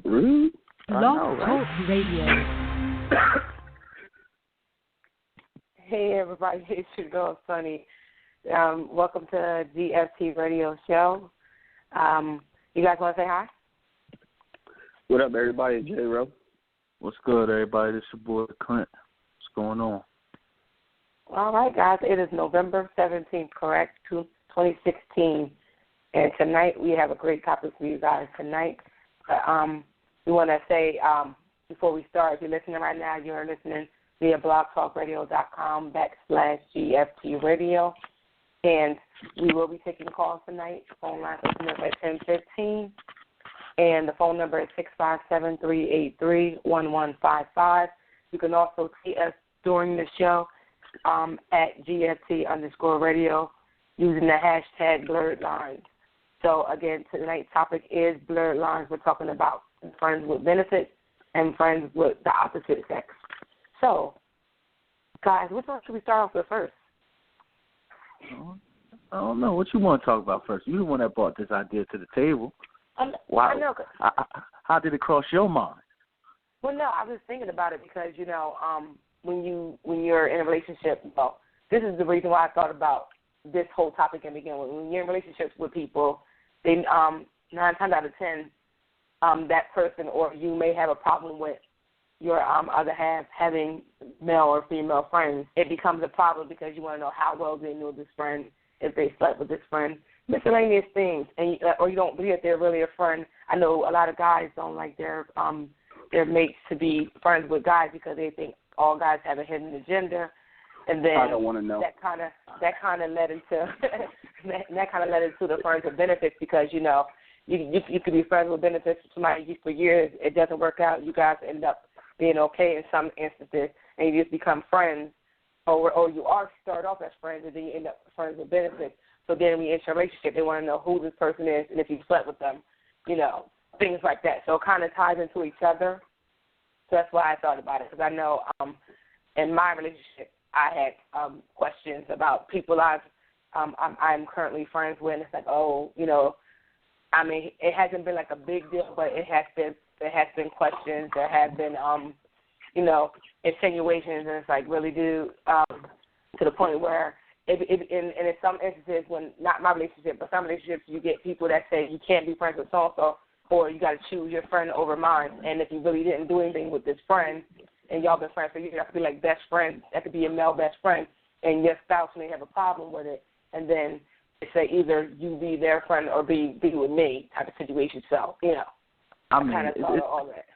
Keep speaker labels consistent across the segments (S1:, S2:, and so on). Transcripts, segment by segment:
S1: Rude.
S2: Blog Talk Radio.
S3: Hey everybody, it's your girl Sunny. Welcome to GFT Radio Show. You guys want to say hi?
S1: What up, everybody? J-Ro.
S4: What's good, everybody? This is your boy Clint. What's going on?
S3: All right, guys. It is November 17th, correct? 2016. And tonight we have a great topic for you guys tonight. We want to say before we start, if you're listening right now, you're listening via blogtalkradio.com/GFT Radio. And we will be taking calls tonight. The phone line open up at 10:15. And the phone number is 657-383-1155. You can also see us during the show at GFT_radio using the hashtag blurred lines. So, again, tonight's topic is blurred lines. We're talking about friends with benefits and friends with the opposite sex. So, guys, which one should we start off with first?
S4: I don't know. What you want to talk about first? You're the one that brought this idea to the table.
S3: Wow. I know.
S4: How did it cross your mind?
S3: Well, no, I was thinking about it because, you know, when you're in a relationship, well, this is the reason why I thought about this whole topic in the beginning. When you're in relationships with people, they 9 times out of 10, that person or you may have a problem with your other half having male or female friends. It becomes a problem because you want to know how well they knew this friend, if they slept with this friend, miscellaneous things, and or you don't believe that they're really a friend. I know a lot of guys don't like their mates to be friends with guys because they think all guys have a hidden agenda, and then
S1: I don't want to know.
S3: That kind of led into the friends with benefits because you know you could be friends with benefits with somebody for years. It doesn't work out. You guys end up being okay in some instances, and you just become friends, or you are start off as friends, and then you end up friends with benefits. So then when you enter a relationship, they want to know who this person is and if you slept with them, you know, things like that. So it kind of ties into each other. So that's why I thought about it, because I know in my relationship I had questions about people I'm currently friends with, and it's like, oh, you know, I mean, it hasn't been like a big deal, but it has been questions. There have been, you know, insinuations, and it's like, really, dude, to the point where in some instances, when not my relationship, but some relationships, you get people that say you can't be friends with so-and-so, or you got to choose your friend over mine. And if you really didn't do anything with this friend, and y'all been friends for years, that could be like best friends. That could be a male best friend, and your spouse may have a problem with it. And then they say either you be their friend or be with me type of situation. So, you know, I kind of thought of all that.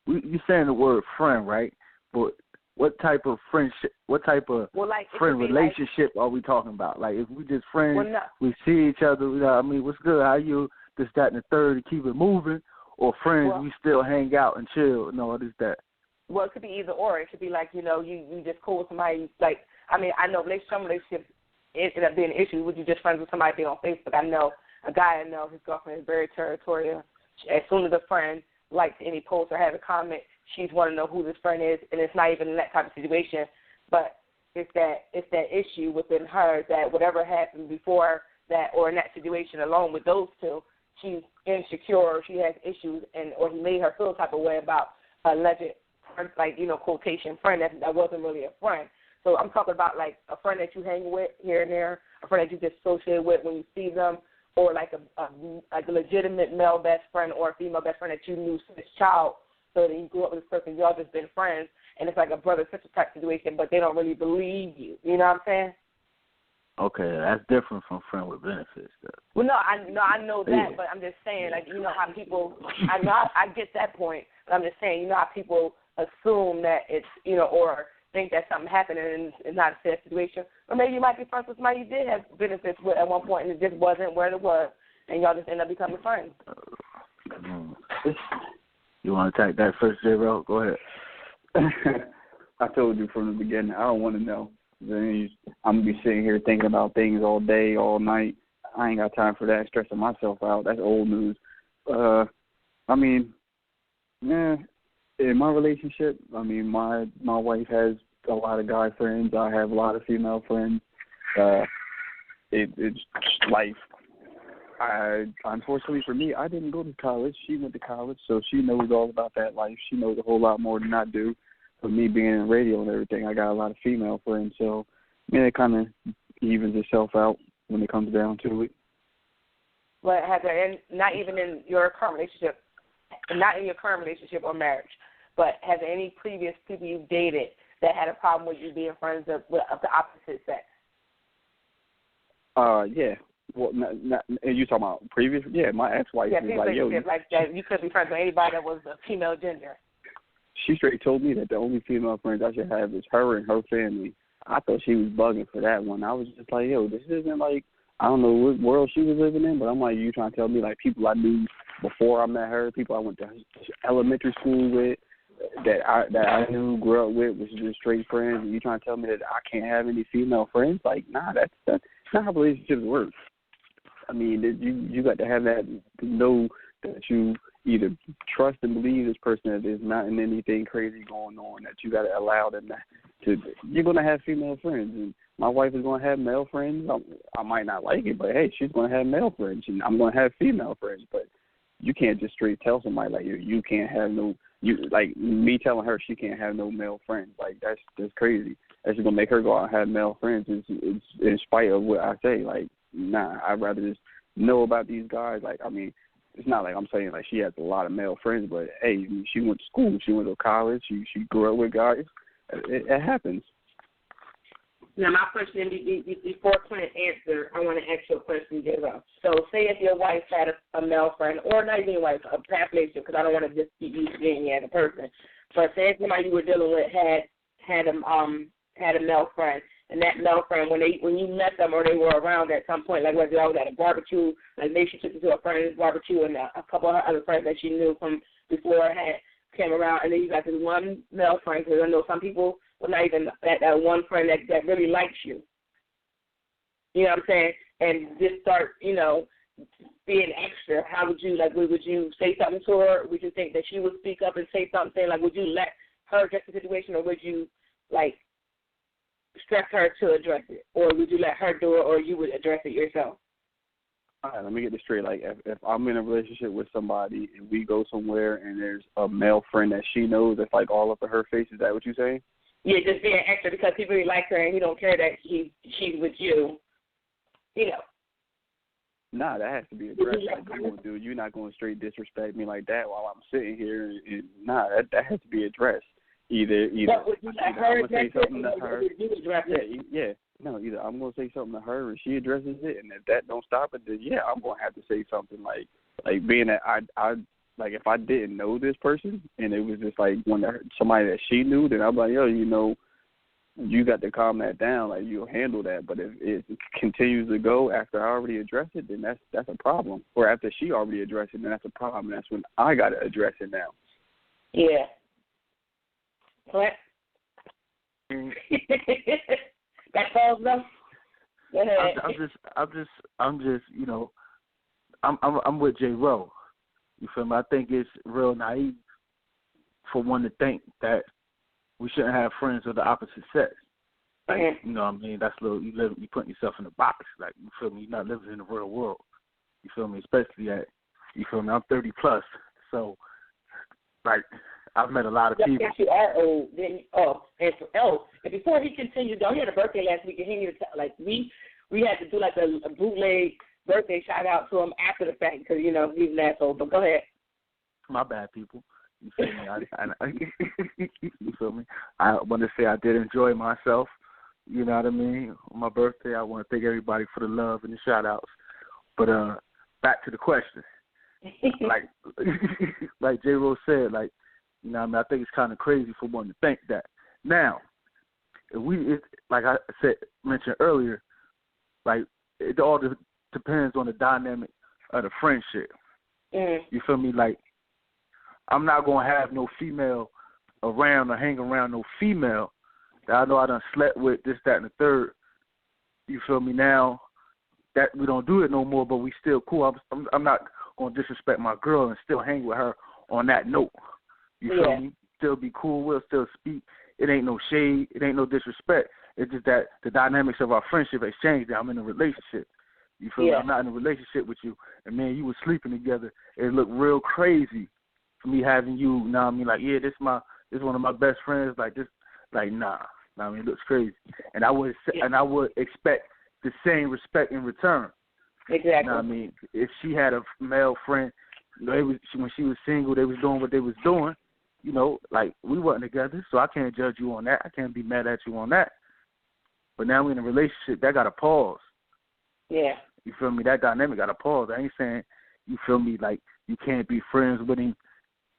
S4: You're saying the word friend, right? But what type of friendship, friend relationship are we talking about? Like, if we just friends, we see each other, you know, I mean, what's good? How you, this, that, and the third, to keep it moving? Or friends, we still hang out and chill? No, what is that?
S3: Well, it could be either or. It could be like, you know, you just cool with somebody. Like, I mean, I know some relationships end up being an issue. Would you just friends with somebody on Facebook? I know a guy I know, his girlfriend is very territorial. As soon as a friend likes any post or have a comment, she's want to know who this friend is, and it's not even in that type of situation. But it's that issue within her that whatever happened before that or in that situation alone with those two, she's insecure or she has issues, and or he made her feel type of way about alleged, like, you know, quotation friend that wasn't really a friend. So I'm talking about like a friend that you hang with here and there, a friend that you just associate with when you see them, or like a legitimate male best friend or a female best friend that you knew since child. So that you grew up with this person, y'all just been friends, and it's like a brother-sister type situation, but they don't really believe you. You know what I'm saying?
S4: Okay, that's different from friend with benefits, though.
S3: Well, no, I know that, but I'm just saying, like, you know how people, I get that point, but I'm just saying, you know how people assume that it's, you know, or think that something happened and it's not a fair situation. Or maybe you might be friends with somebody you did have benefits with at one point and it just wasn't where it was, and y'all just end up becoming friends.
S4: You want to take that first, J-Ro? Go ahead.
S1: I told you from the beginning, I don't want to know. Then I'm going to be sitting here thinking about things all day, all night. I ain't got time for that, stressing myself out. That's old news. I mean, yeah, in my relationship, I mean, my wife has a lot of guy friends. I have a lot of female friends. It's life. Unfortunately for me, I didn't go to college. She went to college, so she knows all about that life. She knows a whole lot more than I do. For me being in radio and everything, I got a lot of female friends, so it kind of evens itself out when it comes down to it.
S3: But has there, not even in your current relationship, not in your current relationship or marriage, but has there any previous people you've dated that had a problem with you being friends of the opposite sex?
S1: Yeah. Well, not you talking about previous? Yeah, my ex-wife was like, yo,
S3: like that. You couldn't be friends with anybody that was a female gender.
S1: She straight told me that the only female friends I should have is her and her family. I thought she was bugging for that one. I was just like, yo, this isn't like, I don't know what world she was living in, but I'm like, you trying to tell me like people I knew before I met her, people I went to elementary school with, that I knew, grew up with, was just straight friends, and you trying to tell me that I can't have any female friends? Like, nah, that's not how relationships work. I mean, you got to have that, to know that you either trust and believe this person that there's not in anything crazy going on, that you got to allow them to you're going to have female friends, and my wife is going to have male friends. I might not like it, but hey, she's going to have male friends, and I'm going to have female friends. But you can't just straight tell somebody like you can't have no, you like me telling her she can't have no male friends. Like that's crazy. That's just gonna make her go out and have male friends. It's in spite of what I say. Like, nah, I'd rather just know about these guys. Like, I mean, it's not like I'm saying like she has a lot of male friends, but hey, she went to school, she went to college, she grew up with guys. It happens.
S3: Now, my question, before Clint answer, I want to ask you a question, J-Ro. So, say if your wife had a male friend, or not even your wife, a past relationship, because I don't want to just keep using you as a person. But say if somebody you were dealing with had a male friend, and that male friend, when you met them or they were around at some point, like whether I was at a barbecue, like maybe she took you to a friend's barbecue, and a couple of her other friends that she knew from before came around, and then you got this one male friend, because I know some people, well, not even that one friend that really likes you. You know what I'm saying? And just start, being extra. How would you, would you say something to her? Would you think that she would speak up and say something? Like, would you let her address the situation, or would you, stress her to address it? Or would you let her do it, or you would address it yourself?
S1: All right, let me get this straight. Like, if I'm in a relationship with somebody and we go somewhere and there's a male friend that she knows that's, all up in her face, is that what you're saying?
S3: Yeah, just being extra because he really likes her and he don't care that she's with you.
S1: Nah, that has to be addressed. Dude, you're not going to straight disrespect me like that while I'm sitting here. And nah, that has to be addressed. Either I'm going to say something to her. Yeah. No, either I'm going to say something to her and she addresses it, and if that don't stop it, then yeah, I'm going to have to say something like being that I if I didn't know this person and it was just when somebody that she knew, then I'm like, yo, you got to calm that down. You'll handle that. But if it continues to go after I already addressed it, then that's a problem. Or after she already addressed it, then that's a problem. And that's when I got to address it now.
S3: Yeah. What? That falls though. Go ahead.
S4: I'm just, I'm with J-Ro. You feel me? I think it's real naive for one to think that we shouldn't have friends of the opposite sex. You know what I mean? That's you putting yourself in a box. You feel me? You're not living in the real world. You feel me? Especially you feel me? I'm 30 plus, so I've met a lot of people.
S3: Yes, you are old. And before he continues, he had a birthday last week, and he needed to, we had to do a bootleg birthday shout out to him after the fact because he's an asshole. But go ahead.
S4: My bad, people. You feel me? You feel me? I want to say I did enjoy myself. You know what I mean? On my birthday, I want to thank everybody for the love and the shout outs. But back to the question. Like J-Ro said, I think it's kind of crazy for one to think that. Now, like I mentioned earlier, it all depends on the dynamic of the friendship. You feel me? I'm not going to have no female around or hang around no female that I know I done slept with, this, that, and the third. You feel me? Now that we don't do it no more, but we still cool. I'm not going to disrespect my girl and still hang with her on that note. You feel me? Still be cool. We'll still speak. It ain't no shade. It ain't no disrespect. It's just that the dynamics of our friendship has changed. I'm in a relationship. You feel me? I'm not in a relationship with you, and man, you were sleeping together. It looked real crazy for me having you. You know what I mean? Like, yeah, this one of my best friends. Like this, like nah. I mean, it looks crazy, and I would expect the same respect in return.
S3: Exactly.
S4: You know what I mean? If she had a male friend, when she was single, they was doing what they was doing. You know, like we wasn't together, so I can't judge you on that. I can't be mad at you on that. But now we're in a relationship, that got to pause.
S3: Yeah.
S4: You feel me? That dynamic got to pause. I ain't saying, you feel me, like you can't be friends with him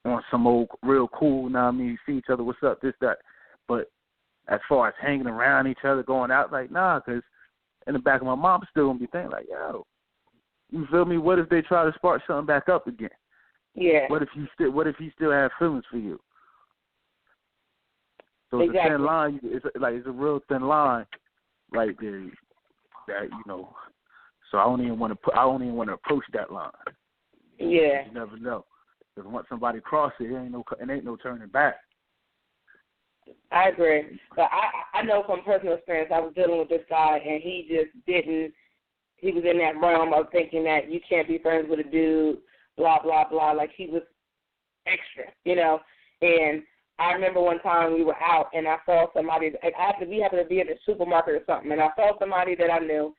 S4: on some old real cool, you know what I mean? You see each other, what's up, this, that. But as far as hanging around each other, going out, like, nah, because in the back of my mind, I'm still going to be thinking, like, yo, you feel me? What if they try to spark something back up again?
S3: Yeah.
S4: What if he still have feelings for you? So
S3: exactly.
S4: It's a thin line. It's a real thin line right there. That So I don't even want to approach that line.
S3: Yeah.
S4: You never know. Because once somebody crosses it, ain't no turning back.
S3: I agree. But I know from personal experience, I was dealing with this guy, and he just didn't. He was in that realm of thinking that you can't be friends with a dude, blah, blah, blah. Like he was extra, And I remember one time we were out, and I saw somebody. We happened to be at the supermarket or something, and I saw somebody that I knew,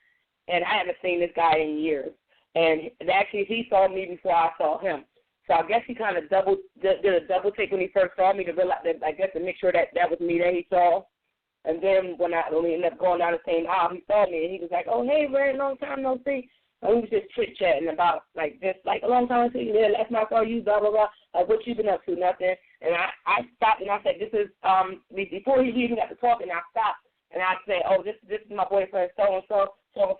S3: and I haven't seen this guy in years. And actually, he saw me before I saw him. So I guess he kind of did a double take when he first saw me to realize that, I guess, to make sure that was me that he saw. And then when we ended up going down the same aisle, he saw me, and he was like, "Oh, hey, very long time no see." And we was just chit-chatting about, a long time no see. Yeah, last time I saw you, blah, blah, blah. Like, what you been up to? Nothing. And I stopped, and I said, this is, before he even got to talking, I stopped, and I said, oh, this is my boyfriend, so-and-so,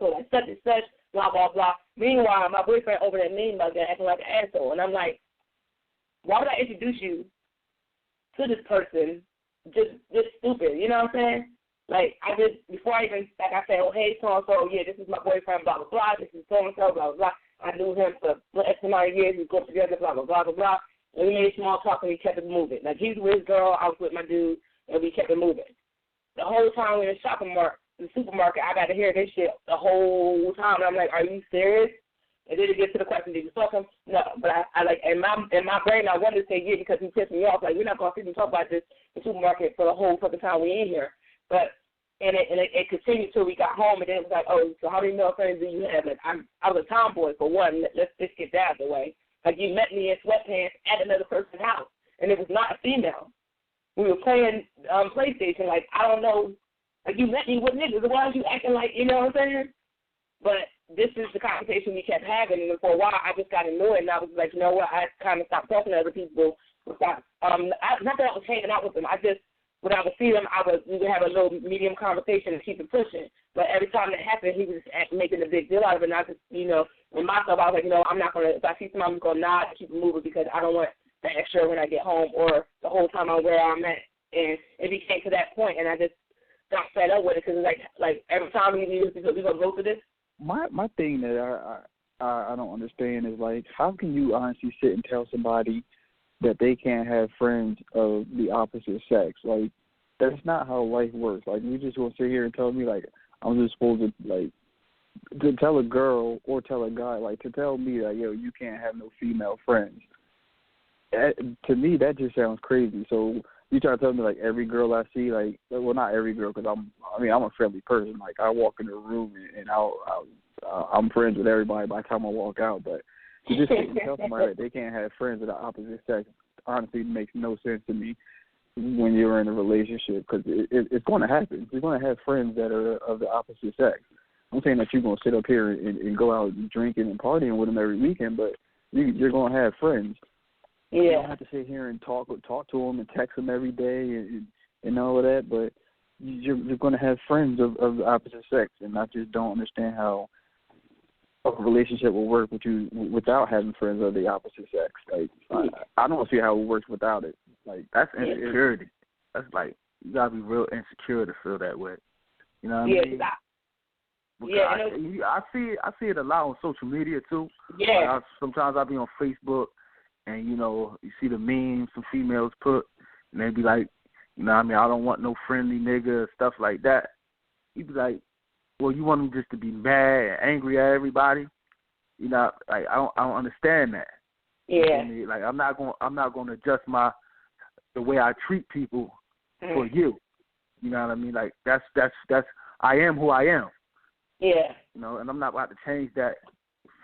S3: like such and such, blah, blah, blah. Meanwhile, my boyfriend over there mean mugger acting like an asshole. And I'm like, why would I introduce you to this person just stupid? You know what I'm saying? Like, before I even, I said, oh, hey, so-and-so, yeah, this is my boyfriend, blah, blah, blah, this is so-and-so, blah, blah, blah. I knew him for X amount of years, we grew up together, blah, blah, blah, blah, blah. And we made small talk, and we kept it moving. Like, he was with his girl, I was with my dude, and we kept it moving. The whole time we were in the supermarket, I got to hear this shit the whole time. And I'm like, are you serious? And then it gets to the question, did you fuck him? No. But I in my brain, I wanted to say yeah because he pissed me off. Like, we're not going to sit and talk about this in the supermarket for the whole fucking time we in here. But it continued till we got home, and then it was like, oh, so how many male friends do you have? Like, I was a tomboy for one. Let's just get that out of the way. Like, you met me in sweatpants at another person's house, and it was not a female. We were playing PlayStation. Like, I don't know. Like, you met me with niggas. Why are you acting like, you know what I'm saying? But this is the conversation we kept having, and for a while I just got annoyed, and I was like, you know what? I kind of stopped talking to other people. Not that I was hanging out with them. When I would see them, we would have a little medium conversation and keep it pushing. But every time that happened, he was just making a big deal out of it. And I just, in myself, I was like, I'm not going to, if I see somebody, I'm going to nod and keep it moving because I don't want the extra when I get home or the whole time I'm where I'm at. And it became to that point, and I just got fed up with it because it's like every time we going to go through this.
S1: My thing that I don't understand is, like, how can you honestly sit and tell somebody that they can't have friends of the opposite sex? Like, that's not how life works. Like, you just want to sit here and tell me, like, I'm just supposed to, like, to tell a girl or tell a guy, like, to tell me that, yo, you can't have no female friends. To me, that just sounds crazy. So you try to tell me, like, every girl I see, like, well, not every girl, because I'm a friendly person. Like, I walk in a room and I'm friends with everybody by the time I walk out. But to just tell somebody that they can't have friends of the opposite sex honestly makes no sense to me when you're in a relationship, because it's going to happen. You're going to have friends that are of the opposite sex. I'm saying that you're going to sit up here and go out drinking and partying with them every weekend, but you're going to have friends.
S3: Yeah.
S1: You don't have to sit here and talk to them and text them every day and all of that, but you're going to have friends of the opposite sex, and I just don't understand how a relationship will work with you without having friends of the opposite sex. Like, I don't see how it works without it. Like,
S4: that's insecurity. That's like, you gotta be real insecure to feel that way. You know what I mean? I see it a lot on social media too.
S3: Yeah.
S4: Like sometimes I'll be on Facebook, and you see the memes some females put, and they be like, I don't want no friendly nigga, stuff like that. You be like, well, you want them just to be mad and angry at everybody. You know, like I don't understand that.
S3: Yeah.
S4: Like I'm not going to adjust the way I treat people for you. You know what I mean? Like that's I am who I am.
S3: Yeah.
S4: You know, and I'm not about to change that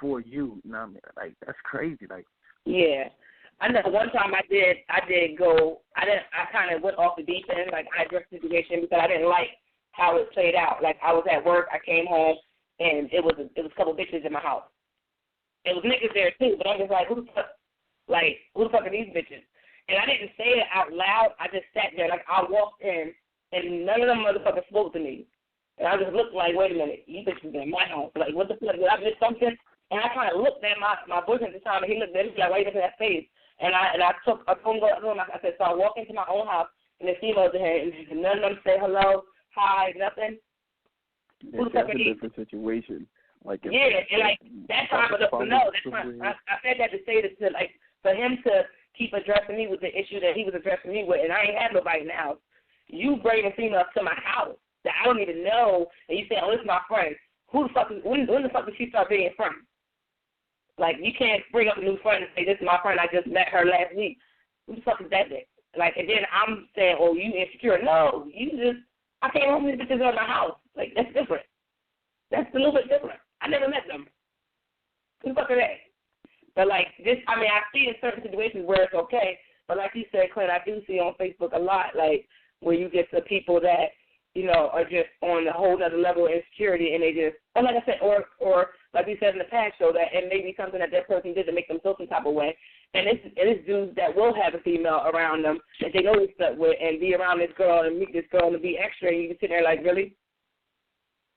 S4: for you. You know what I mean? Like that's crazy. Like.
S3: Yeah. I know one time I kind of went off the deep end, like I addressed the situation because I didn't like how it played out. Like I was at work, I came home, and it was a couple bitches in my house. It was niggas there too, but I'm just like, who the fuck are these bitches? And I didn't say it out loud. I just sat there, like I walked in, and none of them motherfuckers spoke to me. And I just looked like, wait a minute, you bitches in my house. Like, what the fuck? Did I miss something? And I kind of looked at my boyfriend at the time, and he looked at me like, why you looking at that face? And I told him, I said, so I walked into my own house, and the females in here, and none of them say hello, hi, nothing.
S1: Yeah, that's a different situation. Like
S3: and like that's how I was up to know. That's why I said that to say that to like for him to keep addressing me with the issue that he was addressing me with, and I ain't had nobody in the house. You bringing females to my house that I don't even know, and you say, oh, this is my friend. Who the fuck is when the fuck did she start being friends? Like you can't bring up a new friend and say this is my friend. I just met her last week. Who the fuck is that bitch? Like, and then I'm saying, oh, you insecure? No, I came home with these bitches in my house. Like that's different. That's a little bit different. I never met them. Who the fuck are they? But, like, this, I mean, I see in certain situations where it's okay, but like you said, Clint, I do see on Facebook a lot, like, where you get the people that, you know, are just on a whole other level of insecurity, and they just, or like I said, or like we said in the past show, that it may be something that person did to make them feel some type of way, and it's dudes that will have a female around them that they know they stuck with and be around this girl and meet this girl and be extra, and you can sit there like, really?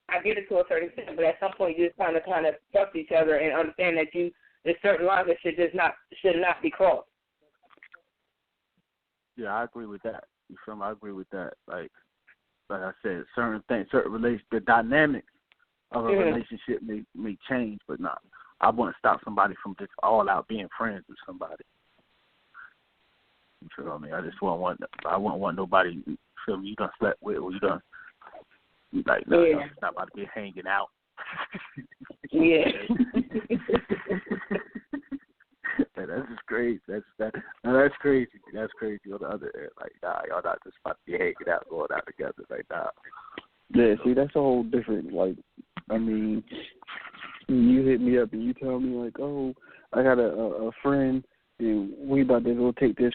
S3: I get it to a certain extent, but at some point you just kind of trust each other and understand that there's certain lines that should not be crossed.
S4: Yeah, I agree with that. You feel me? I agree with that. Like I said, certain things, the dynamics of a relationship may change, but not. I wouldn't stop somebody from just all out being friends with somebody. You feel me? I wouldn't want nobody. You feel me? You done slept with, or you done. Like, no, it's not about to be hanging out.
S3: Yeah.
S4: That's just crazy. That's crazy. That's crazy on the other end. Like, nah, y'all not just about to be hanging out, going out together. Like, nah.
S1: Yeah, see, that's a whole different, like, I mean, you hit me up and you tell me, like, oh, I got a friend, and we about to go take this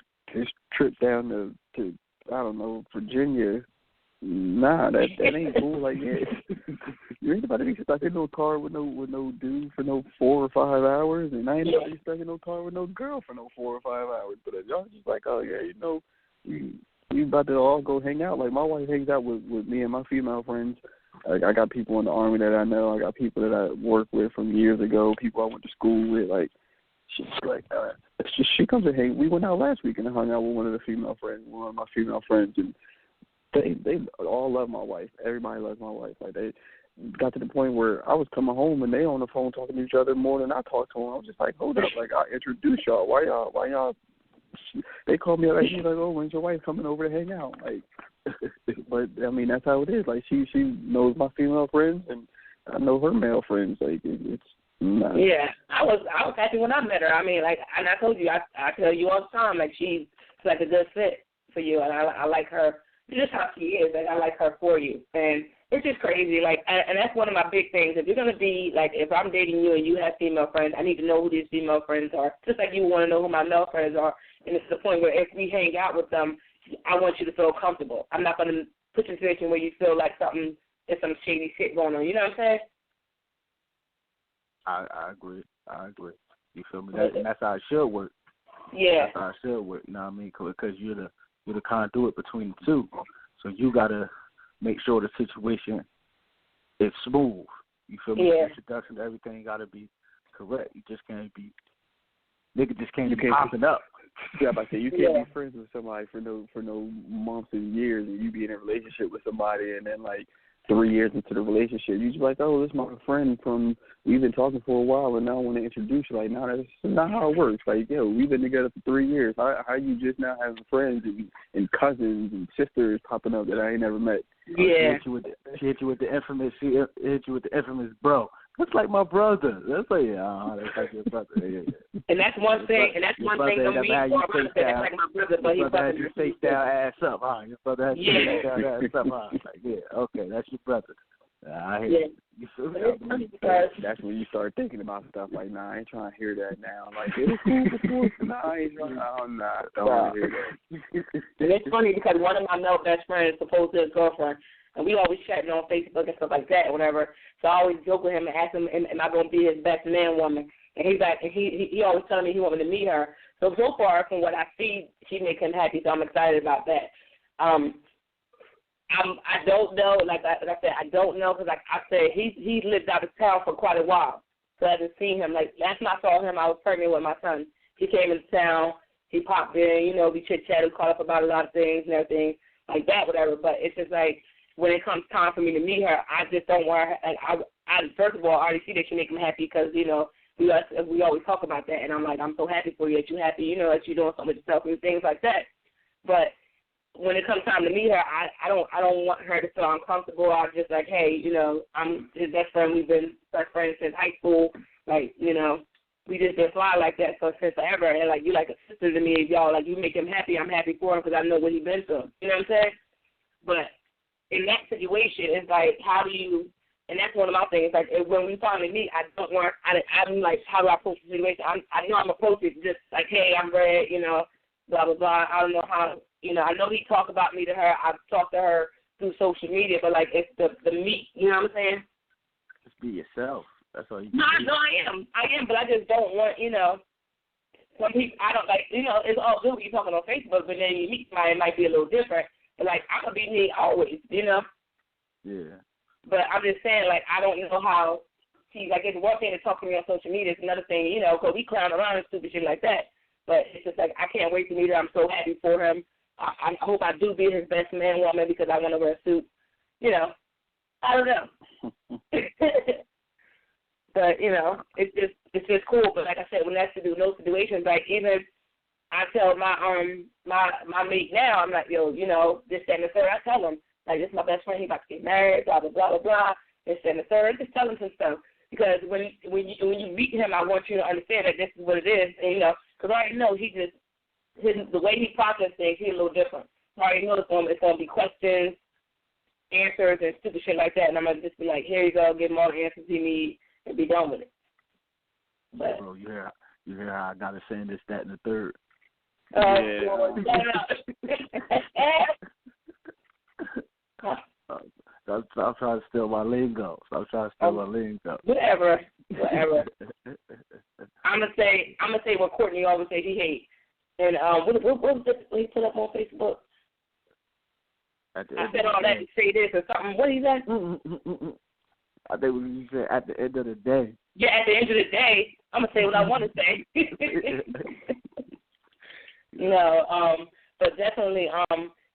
S1: trip down to I don't know, Virginia. Nah, that ain't cool. Like, yeah, you ain't about to be stuck in no car with no dude for no 4 or 5 hours, and I ain't about to be stuck in no car with no girl for no 4 or 5 hours. But y'all just like, oh yeah, you know, we about to all go hang out. Like my wife hangs out with me and my female friends. Like I got people in the Army that I know. I got people that I work with from years ago. People I went to school with. Like she's like, she comes and hang. We went out last week and hung out with one of my female friends, and They all love my wife. Everybody loves my wife. Like they got to the point where I was coming home and they on the phone talking to each other more than I talked to them. I was just like, hold up, like I introduced y'all. Why y'all? They called me up. Like, she's like, oh, when's your wife coming over to hang out? Like, but I mean that's how it is. Like she knows my female friends and I know her male friends. Like it's not.
S3: Yeah, I was happy when I met her. I mean, like, and I told you, I tell you all the time, like she's like a good fit for you, and I like her. Just how she is, like I like her for you, and it's just crazy. Like, and that's one of my big things. If you're gonna be like, if I'm dating you and you have female friends, I need to know who these female friends are. Just like you want to know who my male friends are, and it's the point where if we hang out with them, I want you to feel comfortable. I'm not gonna put you in a situation where you feel like there's some shady shit going on. You know what I'm saying?
S4: I agree. You feel me? And that's how it should work.
S3: Yeah.
S4: That's how it should work. You know what I mean? Because you're the conduit between the two. So you got to make sure the situation is smooth. You feel me?
S3: Yeah.
S4: The introduction, everything got to be correct. You just can't be, nigga just can't be popping up.
S1: Yeah, I say you can't be friends with somebody for no months and years, and you be in a relationship with somebody, and then like 3 years into the relationship, you just like, oh, this is my friend from, we've been talking for a while, and now I want to introduce you. Like, no, that's not how it works. Like, yo, we've been together for 3 years. How you just now having friends and cousins and sisters popping up that I ain't never met?
S3: Yeah.
S4: She hit you with the infamous bro. That's like my brother. That's like, that's like your brother. Yeah.
S3: And that's one thing. And that's one thing. Don't mean that's like my brother, but
S4: your brother has your face down, ass up, huh? Your brother has your face down, ass up, huh? Like, yeah, okay, that's your brother. I hear you. You feel me?
S1: That's when you start thinking about stuff like, nah, I ain't trying to hear that now. Like, it was cool before, nah, I ain't trying. Don't want to hear that.
S3: And it's funny because one of my male best friends proposed to his girlfriend, and we always chatting on Facebook and stuff like that, or whatever. So I always joke with him and ask him, am I going to be his best man woman? And he's like, and he always telling me he wanted to meet her. So far, from what I see, she makes him happy. So I'm excited about that. I don't know, like I said, I don't know because like I said, he lived out of town for quite a while, so I haven't seen him. Like last time I saw him, I was pregnant with my son. He came into town, he popped in, we chit-chatted, caught up about a lot of things and everything like that, whatever. But it's just like when it comes time for me to meet her, I just don't want her. And I first of all, I already see that she make him happy because we always talk about that, and I'm like, I'm so happy for you that you're happy, that you're doing something with yourself and things like that. But when it comes time to meet her, I don't want her to feel uncomfortable. I'm just like, hey, I'm his best friend. We've been best friends since high school. Like, we just been fly like that since forever. And like, you like a sister to me, y'all. Like, you make him happy. I'm happy for him because I know what he's been through. You know what I'm saying? But in that situation, it's like, how do you? And that's one of my things. Like, when we finally meet, I'm like, how do I approach the situation? I know I'm approaching just like, hey, I'm Red, blah blah blah. I don't know how. I know he talked about me to her. I've talked to her through social media, but like it's the meat. You know what I'm saying?
S4: Just be yourself. That's all you.
S3: No, I am, but I just don't want. Some people I don't like. It's all good when you're talking on Facebook, but then you meet somebody, it might be a little different. But like I'm gonna be me always.
S4: Yeah.
S3: But I'm just saying, like I don't know how. See, like it's one thing to talk to me on social media. It's another thing, because we clown around and stupid shit like that. But it's just like I can't wait to meet her. I'm so happy for him. I hope I do be his best man woman because I want to wear a suit. I don't know. But it's just cool. But like I said, when that's to do with those situations, like even I tell my mate now, I'm like, yo, this, that, and the third. I tell him like, this is my best friend. He's about to get married. Blah blah blah blah blah. This, that, and the third. Just tell him some stuff because when you meet him, I want you to understand that this is what it is. And because I already know the way he processes things, he's a little different. I already know it's going to be questions, answers, and stupid shit like that, and I'm going to just be like, here you go, give him all the answers he needs, and be done with it. But,
S4: bro, you hear how I got to say this, that, and the third? Stop trying to steal my lingo. Whatever.
S3: I'm gonna say what Courtney always say he hates. And what was this he put up on Facebook? I said all that to say this or something. What he said?
S4: I think what you said at the end of the day.
S3: Yeah, at the end of the day, I'm gonna say what I want to say. But definitely,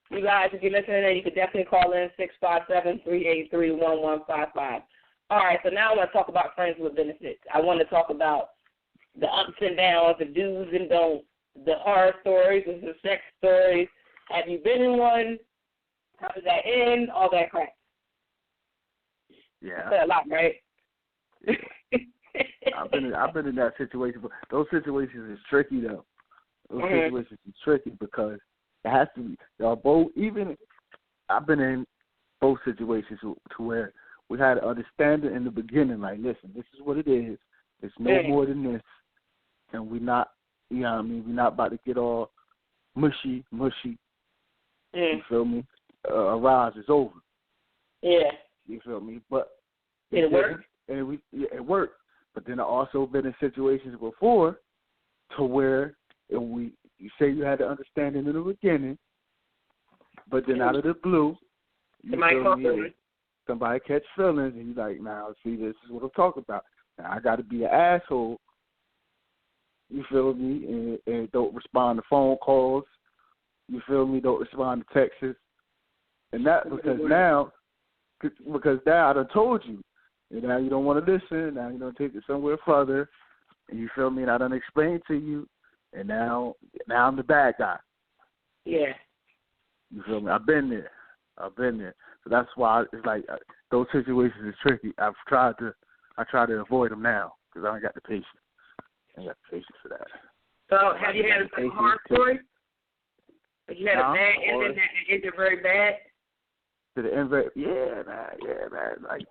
S3: you guys, if you're listening, you could definitely call in 657-383-1155. All right, so now I want to talk about friends with benefits. I want to talk about the ups and downs, the do's and don'ts, the horror stories, the sex stories. Have you been in one? How does that end? All that crap.
S4: Yeah.
S3: I said a lot, right?
S4: I've been in that situation, but those situations is tricky though. Those situations is tricky because it has to be. Y'all both. Even I've been in both situations to where we had an understanding in the beginning. Like, listen, this is what it is. It's no more than this, and we're not. You know what I mean? We're not about to get all mushy. You feel me? Rise is over.
S3: Yeah.
S4: You feel me? But
S3: it worked.
S4: And it worked. But then I also been in situations before to where you say you had the understanding in the beginning, but then out of the blue, somebody catch feelings, and you're like, now, see, this is what I'm talking about. Now, I got to be an asshole, you feel me, and don't respond to phone calls, you feel me, don't respond to texts. And that, because now because now I done told you, and now you don't want to listen. Now you don't take it somewhere further, and you feel me? And I done explained to you, and now I'm the bad guy.
S3: Yeah.
S4: You feel me? I've been there. So that's why it's like those situations is tricky. I try to avoid them now because I ain't got the patience. I ain't got the patience for that.
S3: So have you had a hard story? Have you had a bad ending that ended very bad?
S4: To the end, yeah, man. Like,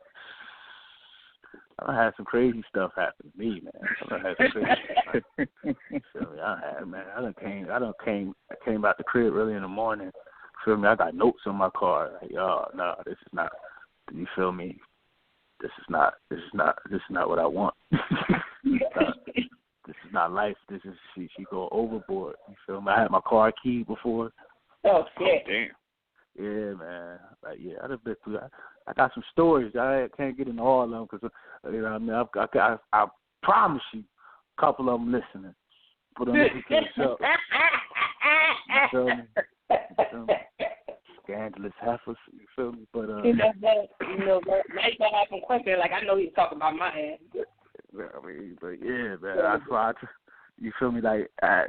S4: I had some crazy stuff happen to me, man. I had some crazy. Feel me? I came out the crib early in the morning. Feel me? I got notes on my car. Like, oh no, this is not. You feel me? This is not what I want. This is not life. This is she go overboard. You feel me? I had my car key before.
S3: Oh shit!
S1: Oh, damn.
S4: Yeah, man. Like, yeah, I'd have been through that. I got some stories. I can't get into all of them because, you know, what I mean, I promise you, a couple of them listening. Put them in the show. You feel me? Scandalous heifers. You feel me? But
S3: now you gonna have some questions. Like, I know he's talking about my ass.
S4: I mean, but yeah, man. That's why you feel me? Like, I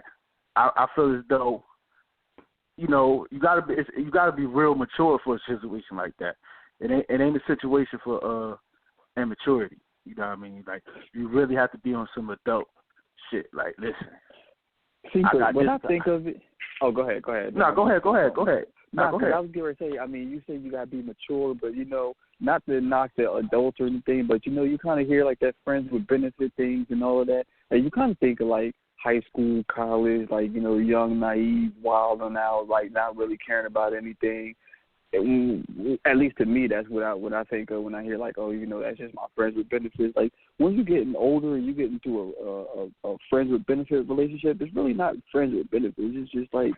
S4: feel as though, you know, you gotta be real mature for a situation like that. It ain't a situation for immaturity. You know what I mean? Like, you really have to be on some adult shit. Like, listen.
S1: See, when I think of it, go ahead.
S4: No, go ahead.
S1: No,
S4: go ahead.
S1: I was going to say, I mean, you say you got to be mature, but, you know, not to knock the adults or anything, but, you know, you kind of hear, like, that friends with benefit things and all of that. And you kind of think of, like, high school, college, like, you know, young, naive, wild and out, like, not really caring about anything. At least to me, that's what I think of when I hear, like, oh, you know, that's just my friends with benefits. Like, when you're getting older and you get into a friends with benefit relationship, it's really not friends with benefits. It's just like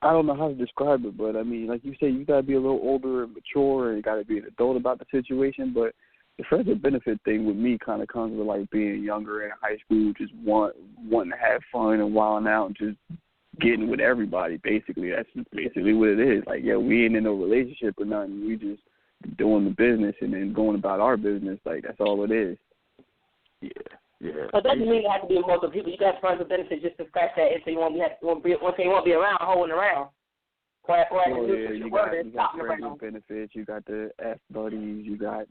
S1: I don't know how to describe it, but I mean, like you say, you got to be a little older and mature and got to be an adult about the situation. But the friends with benefit thing with me kind of comes with, like, being younger in high school, just wanting to have fun and wilding out and just getting with everybody, basically. That's basically what it is. Like, yeah, we ain't in no relationship or nothing. We just doing the business and then going about our business. Like, that's all it is.
S4: Yeah.
S3: But that doesn't mean it has to be multiple people. You got friends with benefits just to scratch that and so you won't be around holding around.
S1: You got friends with benefits. You got the F buddies. You got.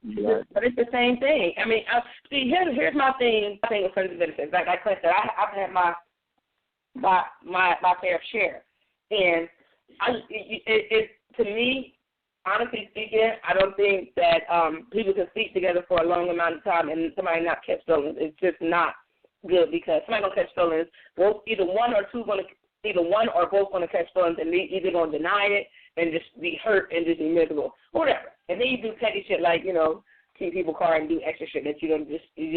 S3: But it's the same thing. I mean, see, here's my thing. I think with friends with benefits, like Clint said, I've had my fair share, and to me, honestly speaking, I don't think that people can sleep together for a long amount of time and somebody not catch feelings. It's just not good because somebody gonna catch feelings. Either one or both gonna catch feelings, and they either gonna deny it and just be hurt and just be miserable, whatever. And then you do petty shit like, you know, keep people car and do extra shit that you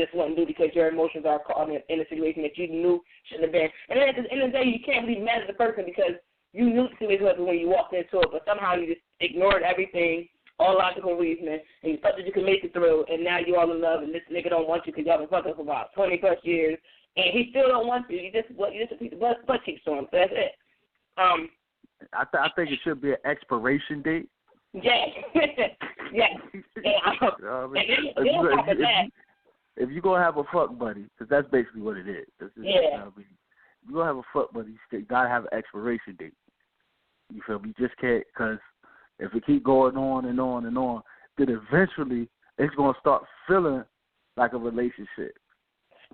S3: just wouldn't do because your emotions are caught in a situation that you knew shouldn't have been. And then at the end of the day, you can't be mad at the person because you knew the situation when you walked into it, but somehow you just ignored everything, all logical reasoning, and you thought that you could make it through, and now you're all in love, and this nigga don't want you because y'all been fucking for about 20 plus years, and he still don't want you. You just a piece of butt cheeks to him. So that's it.
S4: I think it should be an expiration date.
S3: Yeah. Yeah.
S4: If you're going to have a fuck buddy, because that's basically what it is. If you're going to have a fuck buddy, you got to have an expiration date. You feel me? You just can't, because if it keep going on and on and on, then eventually it's going to start feeling like a relationship.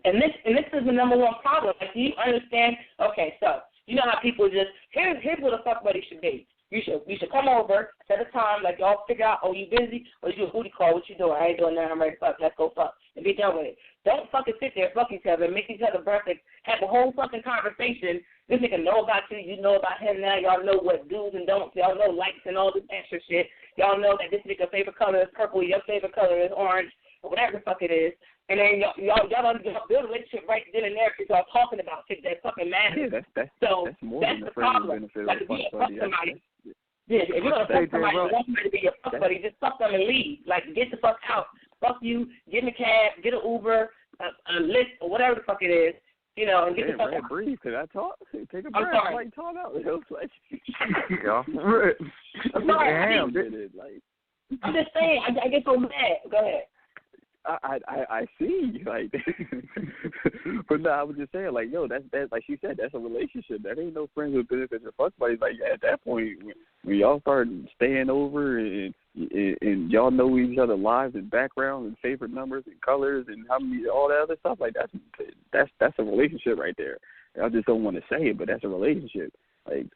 S3: And this is the number one problem. Like, do you understand? Okay, so you know how people just, here's what a fuck buddy should be. You should come over, set a time, like y'all figure out, oh, you busy? Or you do a booty call, what you doing? I ain't doing nothing, I'm ready to fuck, let's go fuck. And be done with it. Don't fucking sit there and fuck each other and make each other breakfast, have a whole fucking conversation. This nigga know about you, you know about him now, y'all know what do's and don'ts, y'all know likes and all this extra shit. Y'all know that this nigga's favorite color is purple, your favorite color is orange, or whatever the fuck it is. And then y'all don't build a relationship right then and there because y'all talking about shit that fucking matters.
S1: Yeah, that's more
S3: that's
S1: than
S3: the problem. Like, if you fuck somebody, if you're going to fuck somebody, you want somebody to be your fuck buddy, just fuck them and leave. Like, get the fuck out. Fuck you, get in a cab, get an Uber, a Lyft, or whatever the fuck it is, you know, and get the fuck out.
S1: Breathe. Could I talk? Take a breath.
S3: I'm sorry.
S1: Like, talk out.
S3: I'm sorry. I'm just saying. I get so mad. Go ahead.
S1: I see, like, but no, I was just saying, like, yo, that's like she said, that's a relationship. That ain't no friends with benefits or fuck buddies. Like, at that point, when y'all start staying over and y'all know each other's lives and backgrounds and favorite numbers and colors and how many all that other stuff, like that's a relationship right there. I just don't want to say it, but that's a relationship. Like,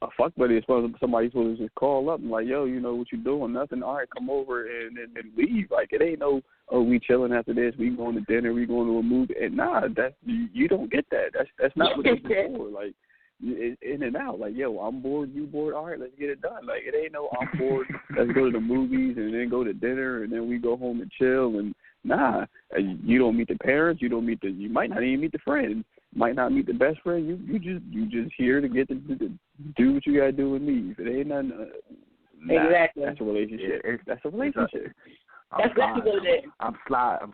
S1: a fuck buddy is somebody supposed to just call up and like, yo, you know what you doing? Nothing. All right, come over and leave. Like, it ain't no, oh, we chilling after this. We going to dinner. We going to a movie. And nah, that you don't get that. That's not what it's for. Like, in and out. Like, yo, I'm bored. You bored? All right, let's get it done. Like, it ain't no I'm bored. Let's go to the movies and then go to dinner and then we go home and chill. And nah, you don't meet the parents. You don't meet you might not even meet the friends. Might not meet the best friend. You just here to get to do what you gotta do and leave. It ain't nothing.
S3: Exactly.
S1: That's a relationship. That's a relationship.
S3: That's exactly what it is.
S4: I'm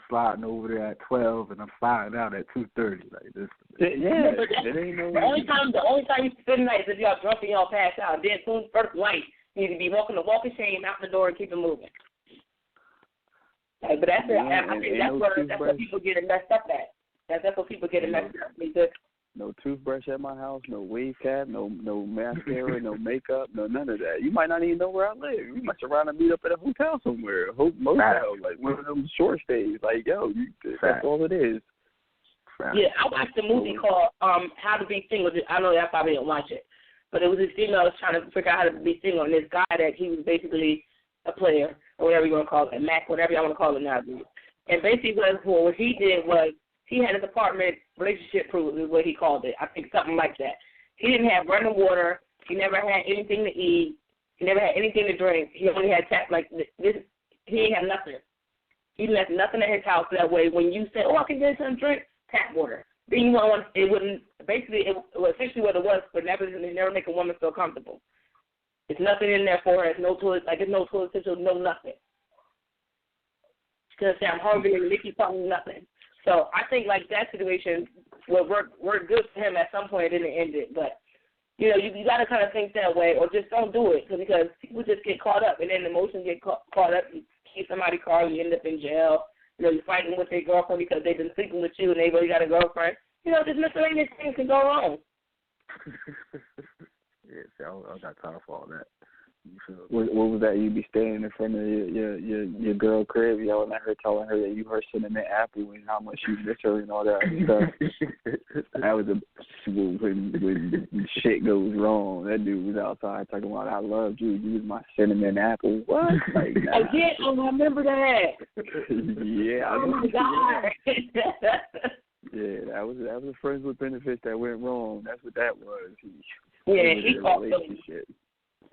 S4: sliding over there at 12 and I'm sliding out at 2:30. Like this.
S1: Yeah. It ain't no.
S3: The only time you spend the night is if y'all drunk and y'all pass out. Then soon as first light, you need to be walking the shame out the door and keep it moving. Like, but that's it. I think that's where people get it messed up at. That's what people get it messed up.
S1: No toothbrush at my house, no wave cap, no mascara, no makeup, no none of that. You might not even know where I live. You might surround and meet up at a hotel somewhere, motel, like one of them short stays. Like, yo, that's all it is.
S3: Yeah, I watched a movie called How to Be Single. I know y'all probably didn't watch it, but it was this female that was trying to figure out how to be single, and this guy that he was basically a player or whatever you want to call it, Mac, whatever you want to call it now, dude. And basically what he did was, he had his apartment relationship proof is what he called it. I think something like that. He didn't have running water. He never had anything to eat. He never had anything to drink. He only had tap like this. He ain't had nothing. He left nothing at his house. That way, when you said, "Oh, I can get some drink," tap water. Then you want it wouldn't. Basically, it was essentially what it was, but never make a woman feel comfortable. There's nothing in there for her. There's no toilet. Like there's no toilet tissue. No nothing. She's gonna say, "I'm hungry," and Nikki something nothing. So I think like that situation will work good for him at some point. It didn't end it, but you know you got to kind of think that way, or just don't do it because people just get caught up, and then emotions get caught up. You keep somebody's car, you end up in jail. You know, you're fighting with their girlfriend because they've been sleeping with you, and they really got a girlfriend. You know, just miscellaneous things can go wrong.
S4: Yeah, see, I got time for all that.
S1: What was that? You be standing in front of your girl crib, yelling at her, telling her that you her cinnamon apple and how much you miss her and all that stuff. That was when shit goes wrong. That dude was outside talking about I loved you. You was my cinnamon apple. What? Like, nah.
S3: Again, I remember that.
S1: Yeah.
S3: Oh my God.
S1: Yeah, that was a friends with benefits that went wrong. That's what that was.
S3: He caught relationship.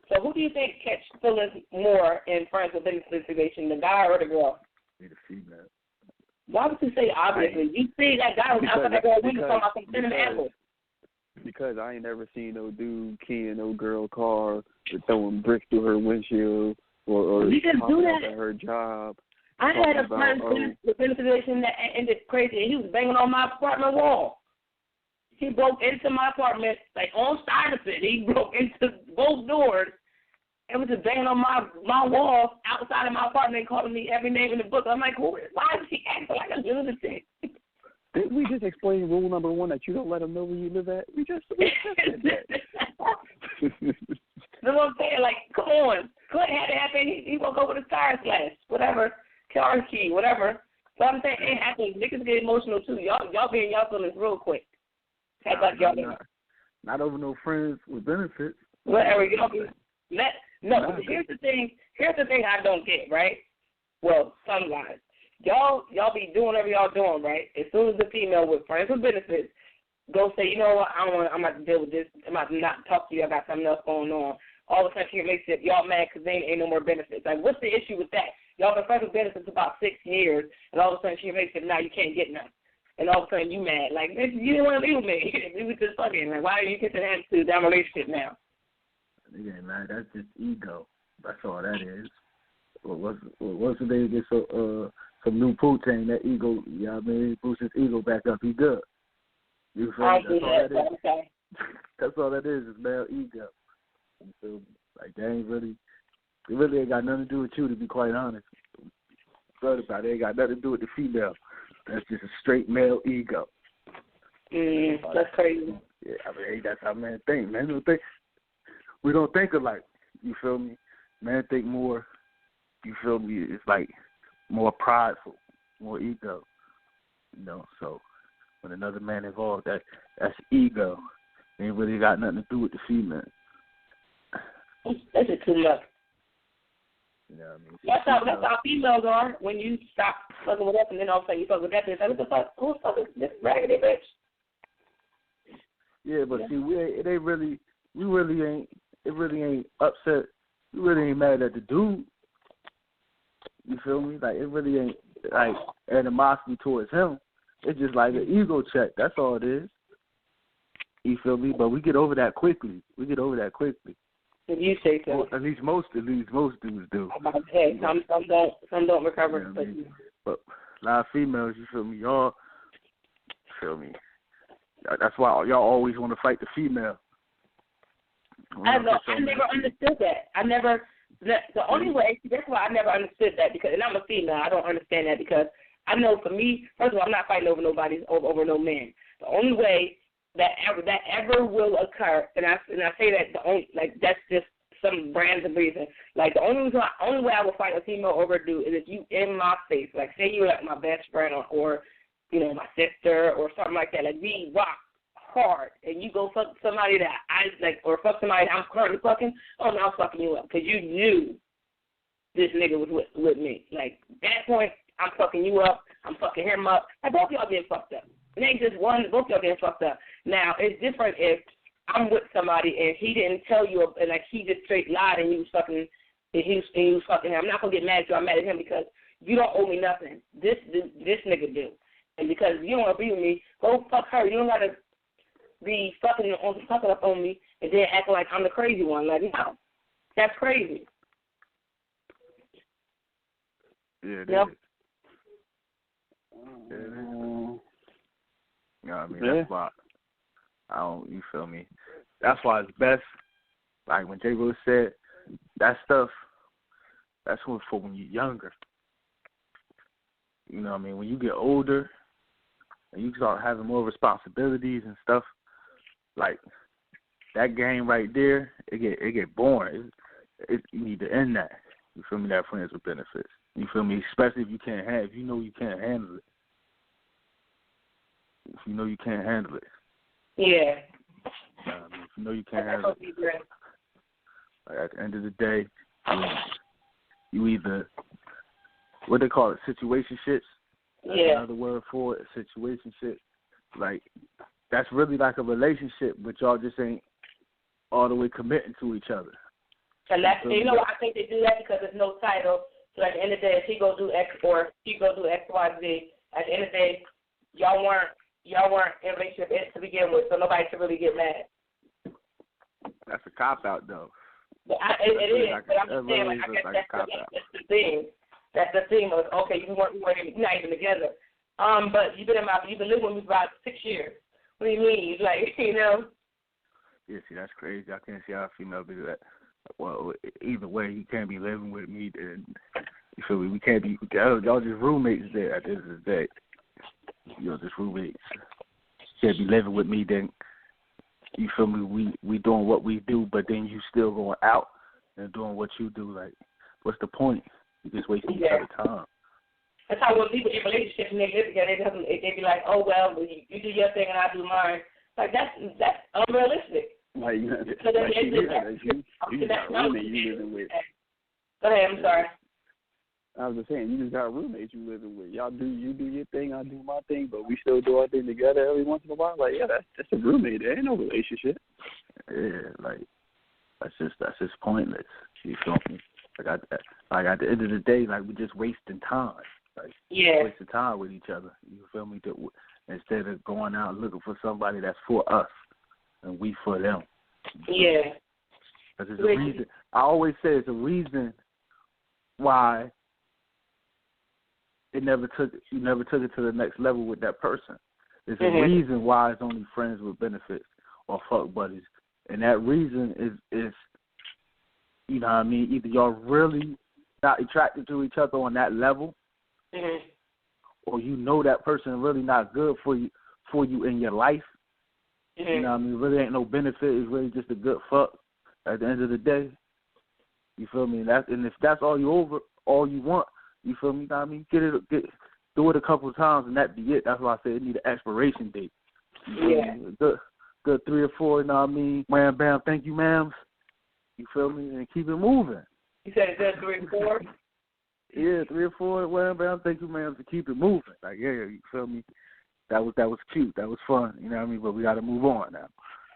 S3: So who do you think catch feelings more in friends with benefits situation, the guy or the girl?
S4: The female.
S3: Why would you say obviously? You see that guy was outside that girl window talking about some cinnamon apples.
S1: Because I ain't never seen no dude keying no girl car or throwing bricks through her windshield or popping up at her job.
S3: I had a friend with benefits situation that ended crazy, and he was banging on my apartment wall. He broke into my apartment, like on side of it. He broke into both doors and was just banging on my wall outside of my apartment, calling me every name in the book. I'm like, why is he acting like a lunatic?
S1: Didn't we just explain rule number 1 that you don't let them know where you live at? We just said that.
S3: That's what I'm saying. Like, come on. Couldn't have it happen. He woke up with his tire slashed, whatever, car key, whatever. So I'm saying it happens. Niggas get emotional too. Y'all be in y'all feelings real quick.
S4: Not over no friends with benefits.
S3: Whatever. Here's the thing. Here's the thing I don't get, right? Well, some guys. Y'all be doing whatever y'all doing, right? As soon as the female with friends with benefits go say, you know what, I'm about to deal with this. I'm about to not talk to you. I got something else going on. All of a sudden she makes it y'all mad because they ain't no more benefits. Like, what's the issue with that? Y'all been friends with benefits about 6 years, and all of a sudden she makes it now you can't get none. And all of a sudden you mad. Like, you didn't want to be with me. We was just fucking. Like, why are you kissing hands to that relationship now?
S4: Yeah, man, that's just ego. That's all that is. Once they get some new poutine, that ego, you know what I mean, boosts his ego back up. He good. You feel me? That's all that is.
S3: Okay.
S4: That's all that is male ego. So, like, they ain't really, It really ain't got nothing to do with you, to be quite honest. It ain't got nothing to do with the female. That's just a straight male ego.
S3: That's crazy.
S4: Yeah, I mean, that's how men think. Men don't think. We don't think alike. You feel me? Men think more. You feel me? It's like more prideful, more ego. You know, so when another man involved, that's ego. It ain't really got nothing to do with the female.
S3: That's just too much.
S4: You know what I mean?
S3: That's how females are. When you stop fucking with us, and then all of a sudden you fuck with that bitch. Like, what the fuck? Who's fucking this raggedy bitch?
S4: Yeah, but see, it really ain't upset. We really ain't mad at the dude. You feel me? Like, it really ain't like animosity towards him. It's just like an ego check. That's all it is. You feel me? But we get over that quickly.
S3: If you say so.
S4: Well, at least most dudes do.
S3: Hey, some don't recover.
S4: You know what I mean? But a lot of females, you feel me? Y'all, feel me? That's why y'all always want to fight the female.
S3: I never understood that. The only way, that's why I never understood that, because, and I'm a female, I don't understand that, because I know for me, first of all, I'm not fighting over nobody, over no man. The only way that ever will occur, and I say that that's just some random reason. Like, the only way I will fight a female over a dude is if you in my face. Like, say you're like my best friend or you know, my sister or something like that. Like, we rock hard, and you go fuck somebody that I like, or fuck somebody that I'm currently fucking. Oh no, I'm fucking you up because you knew this nigga was with me. Like, at that point, I'm fucking you up. I'm fucking him up. Like, both y'all getting fucked up. It ain't just one. Both y'all getting fucked up. Now, it's different if I'm with somebody and he didn't tell you, and like he just straight lied and you was fucking, and you was fucking him. I'm not gonna get mad at you. I'm mad at him because you don't owe me nothing. This nigga do, and because you don't agree with me, go fuck her. You don't gotta be fucking up on me and then acting like I'm the crazy one. Like, no, that's crazy.
S4: Yeah, it
S3: yep.
S4: is. Yeah, it is. You know what I mean? That's why you feel me? That's why it's best, like when J. Rose said, that stuff, that's for when you're younger. You know what I mean? When you get older and you start having more responsibilities and stuff, like that game right there, it get boring. You need to end that. You feel me? That friends with benefits. You feel me? Especially if you know you can't handle it. If you know you can't handle it.
S3: Yeah.
S4: If you know you can't handle it. Like at the end of the day, you either, what they call it, situationships. That's another word for it, situationship. Like, that's really like a relationship, but y'all just ain't all the way committing to each other.
S3: And that's, you know, I think they do that because there's no title. So at the end of the day, if he go do X or she go do X, Y, Z, at the end of the day, y'all weren't in a relationship to begin with, so nobody should really get mad.
S4: That's a cop-out, though.
S3: But it is, but I'm just saying, like, I guess that's the thing. That's the thing of, okay, you weren't not even together. But you've been living with me for about 6 years. What do you mean? Like, you know?
S4: Yeah, see, that's crazy. I can't see how a female do that. Well, either way, you can't be living with me. Then, you feel me? We can't be, y'all just roommates there at the end of the day. You're just roommates. You can't be living with me, then, you feel me? We doing what we do, but then you still going out and doing what you do. Like, what's the point? You just wasting each other's time.
S3: That's how when people in relationships and they live together, they be like, oh, well, you do your thing and I do mine. Like, that's unrealistic.
S1: Like, you got a roommate you living with.
S3: Go ahead, I'm sorry.
S1: I was just saying, you just got a roommate you living with. You do your thing, I do my thing, but we still do our thing together every once in a while. Like, yeah, that's a roommate. There ain't no relationship.
S4: Yeah, like, that's just pointless. You feel me? Like at the end of the day, like, we're just wasting time. Like, wasting time with each other. You feel me? Instead of going out looking for somebody that's for us and we for them.
S3: Yeah.
S4: Because there's a reason. I always say it's a reason why you never took it to the next level with that person. There's a reason why it's only friends with benefits or fuck buddies. And that reason is you know what I mean, either y'all really not attracted to each other on that level, or you know that person really not good for you in your life. You know what I mean? Really ain't no benefit. It's really just a good fuck at the end of the day. You feel me? And if that's all you want, you feel me? You know what I mean? Do it a couple of times and that be it. That's why I said it need an expiration date. Good 3 or 4, you know what I mean? Wham, bam, thank you, ma'ams. You feel me? And keep it moving.
S3: You said it's 3 or 4?
S4: Yeah, 3 or 4, wham, bam, thank you, ma'ams, to keep it moving. Like, yeah, you feel me? That was cute. That was fun. You know what I mean? But we got to move on now.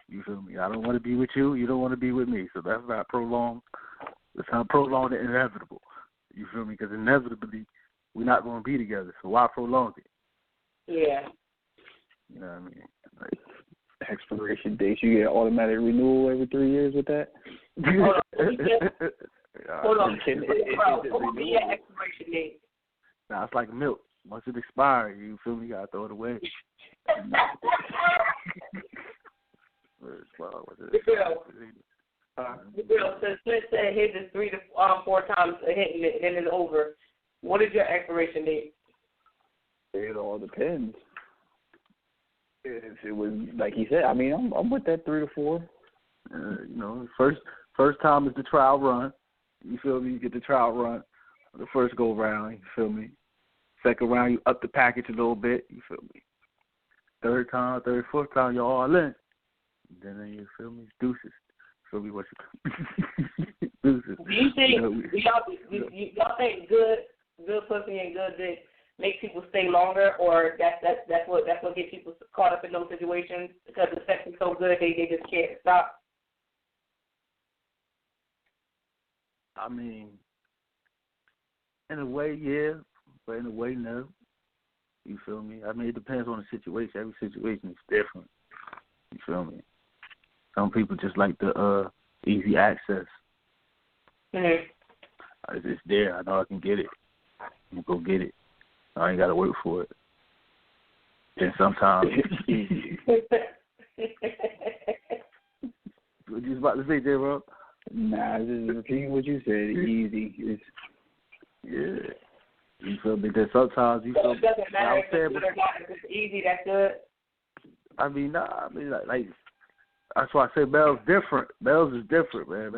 S4: You feel me? I don't want to be with you. You don't want to be with me. So that's not prolonged. It's not prolonged and inevitable. You feel me? Because inevitably, we're not going to be together. So why prolong it?
S3: Yeah.
S4: You know what I mean? Like,
S1: expiration dates. You get automatic renewal every 3 years with that?
S3: Hold on. What would be your expiration date?
S4: Nah, it's like milk. Once it expires, you feel me? You got to throw it away.
S3: Since let's say hit this 3 to 4 times hitting it, then it's over. What is your expiration date?
S1: It all depends. If it was like he said, I mean, I'm with that 3 to 4.
S4: You know, first time is the trial run. You feel me? You get the trial run. The first go round. You feel me? Second round, you up the package a little bit. You feel me? Third, fourth time, you're all in. Then you feel me? Deuces. Feel me? What you deuces.
S3: Do you think y'all think good pussy and good dick make people stay longer, or that's what gets people caught up in those situations because the sex is so good they just can't stop?
S4: I mean, in a way, yeah, but in a way, no. You feel me? I mean, it depends on the situation. Every situation is different. You feel me? Some people just like the easy access. It's there. I know I can get it. I'm go get it. I ain't got to work for it. And sometimes it's easy. What you was about to say, J-Rob?
S1: Nah, just repeating what you said. Easy.
S4: Yeah. You feel me? Then sometimes you feel.
S3: It doesn't matter if it's good or not. If it's easy, that's good.
S4: I mean, like that's why I say Belle's different. Belle's is different, man.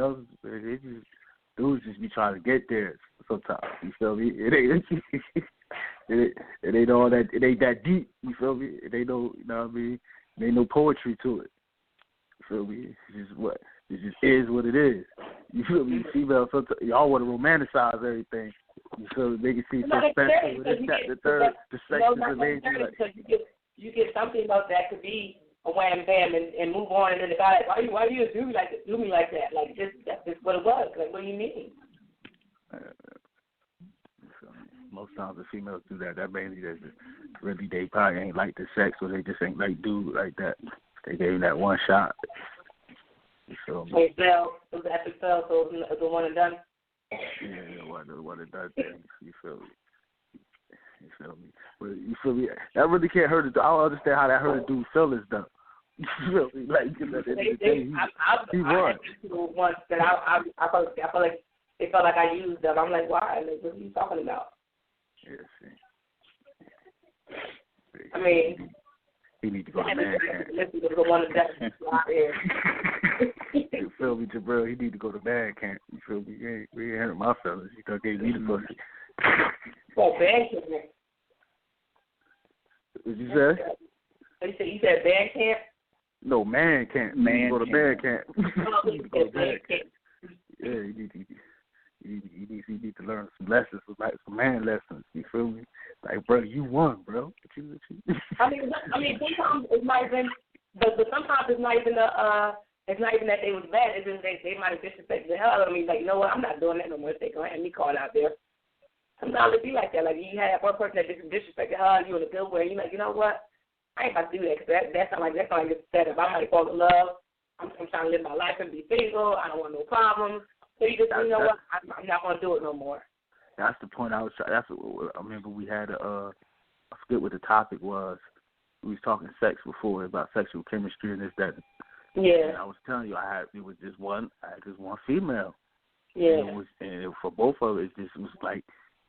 S4: Dudes just be trying to get there sometimes. You feel me? It ain't all that. It ain't that deep. You feel me? It ain't no. You know what I mean? There ain't no poetry to it. You feel me? It's just what. It just is what it is. You feel me? Females, sometimes y'all want to romanticize everything. You feel me? Make it seem so special. With this, that, the third, the sex is amazing.
S3: Because you get something else that could be a wham bam and move on, and then the guy, why do you do me like that? Like that's just what it was. Like, what do you mean?
S4: Most times the females do that. That means that really they probably ain't like the sex, or they just ain't like dude like that. They gave him that one shot. You feel me?
S3: It fell. It was epic fell, so it was the one and done.
S4: Yeah, the one and done thing. You feel me? You feel me? But you feel me? That really can't hurt a. I don't understand how that hurt a dude's feelings though. You feel me? Like at the end of the day, he won.
S3: Once that I felt like it felt like I used them. I'm like, why? Like, what are you talking about?
S4: Yeah, see.
S3: I mean,
S4: he need to go to man camp.
S3: Listen to the one that out here.
S4: You feel me, Jabril? He need to go to man camp. You feel me? We ain't hurt my fellas. He done gave me the pussy.
S3: Oh, band camp.
S4: What you say?
S3: You said band camp?
S4: No, man camp. Man go to band camp.
S3: Oh, he said band camp.
S4: Yeah, you need to learn some lessons, like some man lessons. You feel me? Like, bro, you won, bro. What you?
S3: I mean, sometimes it's not even, but sometimes it's not even it's not even that they was bad. It's just they might have disrespected the hell out of me. Like, you know what? I'm not doing that no more. They gonna have me caught out there. Sometimes it be like that. Like, you have one person that disrespected her, and you in a good way. You're like, you know what? I ain't about to do that because that's not like it's set up. I might fall in love. I'm trying to live my life and be single. I don't want no problems. So you just, you know what? I'm not going to do it no more.
S4: That's the point I was trying. That's what I remember. We had I forget what the topic was. We was talking sex before, about sexual chemistry and this, that.
S3: Yeah.
S4: And I was telling you, I had this one female.
S3: Yeah.
S4: And for both of us, it was like,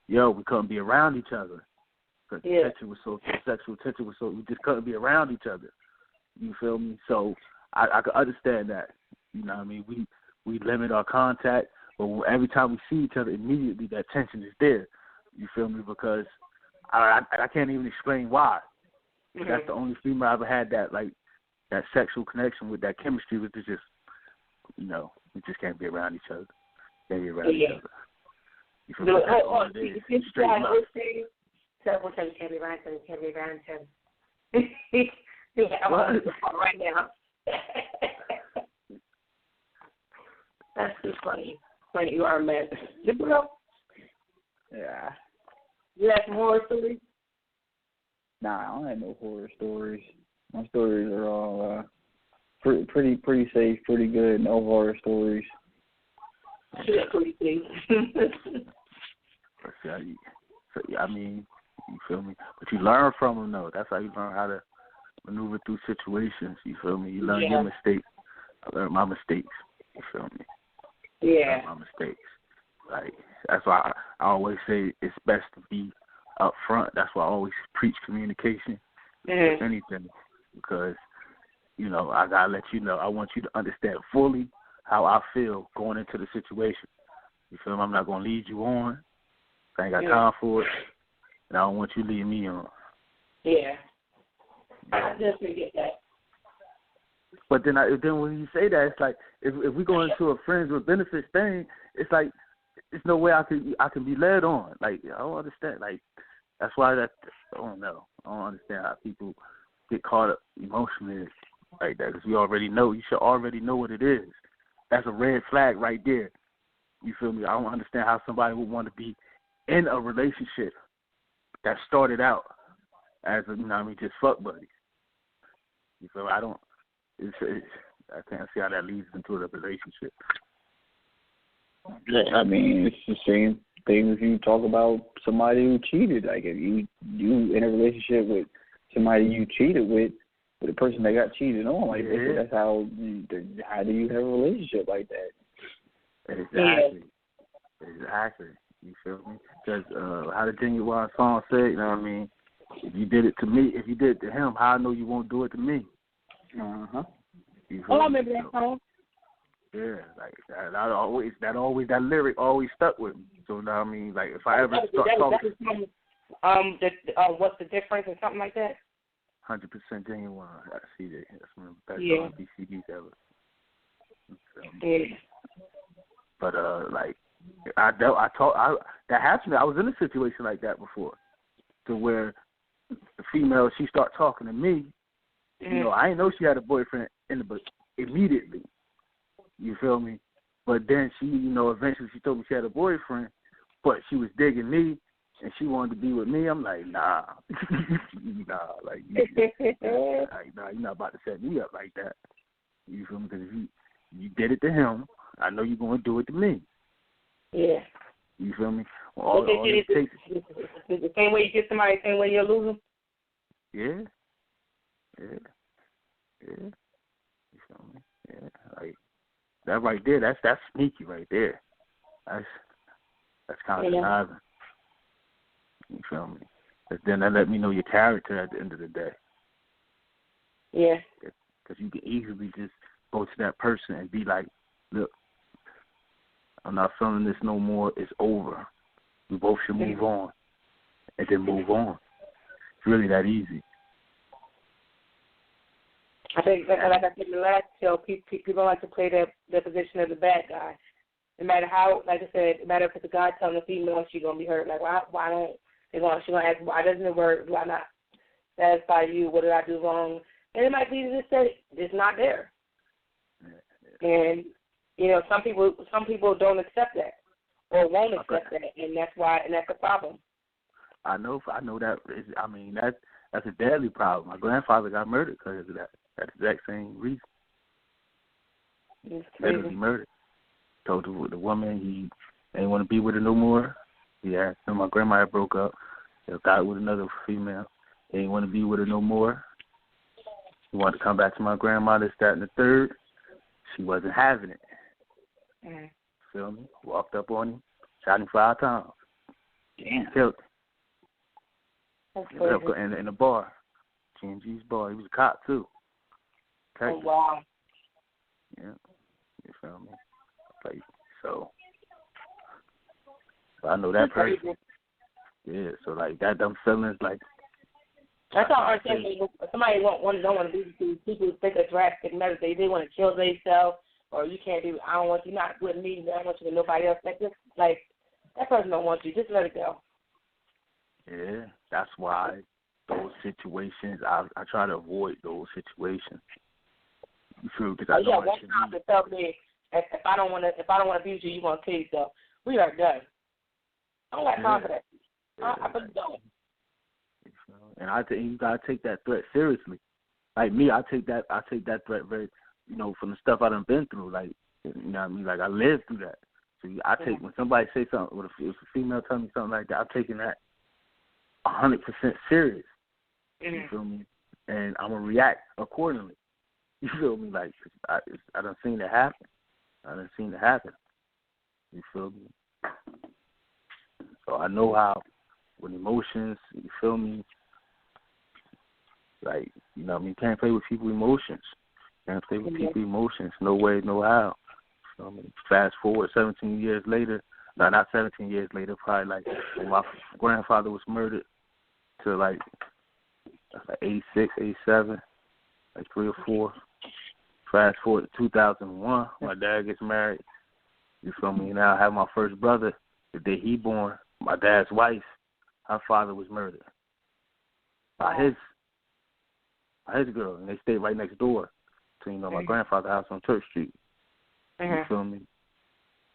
S4: yo, we couldn't be around each other. Because the sexual tension was so, we just couldn't be around each other. You feel me? So I could understand that. You know what I mean? We limit our contact, but every time we see each other, immediately that tension is there. You feel me? Because I can't even explain why. Mm-hmm. That's the only female I ever had that sexual connection with, that chemistry with. It's just, we just can't be around each other. Can't be around each other. You feel me? That's all it is. Straight up.
S3: Several times can't be around each other. Can't be around each other. I'm on the phone right now. That's too funny. Funny, you are a man.
S1: Yeah.
S3: You have some horror stories?
S1: Nah, I don't have no horror stories. My stories are all pretty safe, pretty good. No horror stories.
S3: Yeah, pretty safe.
S4: I mean, you feel me? But you learn from them, though. That's how you learn how to maneuver through situations. You feel me? You learn your mistakes. I learned my mistakes. You feel me?
S3: Yeah.
S4: My mistakes. Like, that's why I always say it's best to be up front. That's why I always preach communication. If anything, because I gotta let you know. I want you to understand fully how I feel going into the situation. You feel me? I'm not gonna lead you on. I ain't got time for it, and I don't want you leading me on.
S3: Yeah, I definitely get that.
S4: But then when you say that, it's like if we go into a friends with benefits thing, it's like there's no way I can be led on. Like, I don't understand. Like, that's why I don't know. I don't understand how people get caught up emotionally like that, because we already know. You should already know what it is. That's a red flag right there. You feel me? I don't understand how somebody would want to be in a relationship that started out as just fuck buddies. You feel me? I can't see how that leads into a relationship.
S1: Yeah, I mean, it's the same thing if you talk about somebody who cheated. Like, if you in a relationship with somebody you cheated with a person that got cheated on, like that's how do you have a relationship like that?
S4: Exactly. You feel me? Because how the Genuine song said, you know what I mean? If you did it to me, if you did it to him, how I know you won't do it to me?
S1: Uh-huh.
S3: I remember that song.
S4: Yeah, like that lyric always stuck with me. So, you know what I mean? Like, if I ever start talking...
S3: what's the difference or something like that?
S4: 100% Genuine. I see that. That's one of the best BCDs ever.
S3: Yeah.
S4: But, that happened to me. I was in a situation like that before, to where the female, she started talking to me. I didn't know she had a boyfriend immediately. You feel me? But then she, eventually she told me she had a boyfriend, but she was digging me, and she wanted to be with me. I'm like, nah. You're not about to set me up like that. You feel me? Because if you did it to him, I know you're going to do it to me.
S3: Yeah.
S4: You feel me? All it takes is
S3: the same way you get somebody, the same way you lose them?
S4: Yeah. You feel me? Yeah. Like, that right there, that's sneaky right there. That's kind of conniving. You feel me? Because then that let me know your character at the end of the day.
S3: Yeah.
S4: Because you can easily just go to that person and be like, look, I'm not feeling this no more. It's over. We both should move on. And then move on. It's really that easy.
S3: I think, like I said in the last show, people like to play their position of the bad guy. No matter how, like I said, no matter if it's a guy telling a female she's going to be hurt. Like, why don't, she's going to ask, why doesn't it work? Do I not satisfy you? What did I do wrong? And it might be just that it's not there. And, some people don't accept that or won't accept that, and that's a problem.
S4: I know that. That's a deadly problem. My grandfather got murdered because of that. That exact same reason. Literally murdered. Told the woman he didn't want to be with her no more. Yeah, so my grandma had broke up. He got with another female. He didn't want to be with her no more. He wanted to come back to my grandma, this, that, and the third. She wasn't having it. feel me? Walked up on him, shot him 5 times.
S1: Damn.
S4: Killed him.
S3: That's crazy.
S4: In the bar. G&G's bar. He was a cop, too.
S3: Oh, wow.
S4: Yeah. You feel me? Like, so I know that person.
S3: Crazy.
S4: Yeah, so, like, that them feelings, like.
S3: That's all I'm saying. Somebody don't want to be with you. People think of drastic measures. They want to kill themselves, or you can't do. I don't want you not with me. I don't want you with nobody else. Like that person don't want you. Just let it go.
S4: Yeah, that's why those situations. I try to avoid those situations. You feel? Because I don't want you.
S3: One time to tell me if I don't want to be with you, you want to kill yourself. We are done. I don't got time for that. I really don't.
S4: And I think you gotta take that threat seriously. Like me, I take that threat very, from the stuff I done been through. Like, you know what I mean? Like I lived through that. So I take when somebody say something, if a female tell me something like that, I'm taking that 100% serious. You feel me? And I'm gonna react accordingly. You feel me? Like I done seen it happen. You feel me? So I know how with emotions. You feel me? Like, you know what I mean? You can't play with people's emotions. Can't play with people's emotions. No way, no how. So, I mean, fast forward 17 years later. No, not 17 years later. Probably like when my grandfather was murdered to like 86, 87, like 3 or 4. Fast forward to 2001, my dad gets married. You feel me? Now I have my first brother. The day he born, my dad's wife, her father was murdered by his girl, and they stayed right next door to, my grandfather's house on Church Street. You feel me?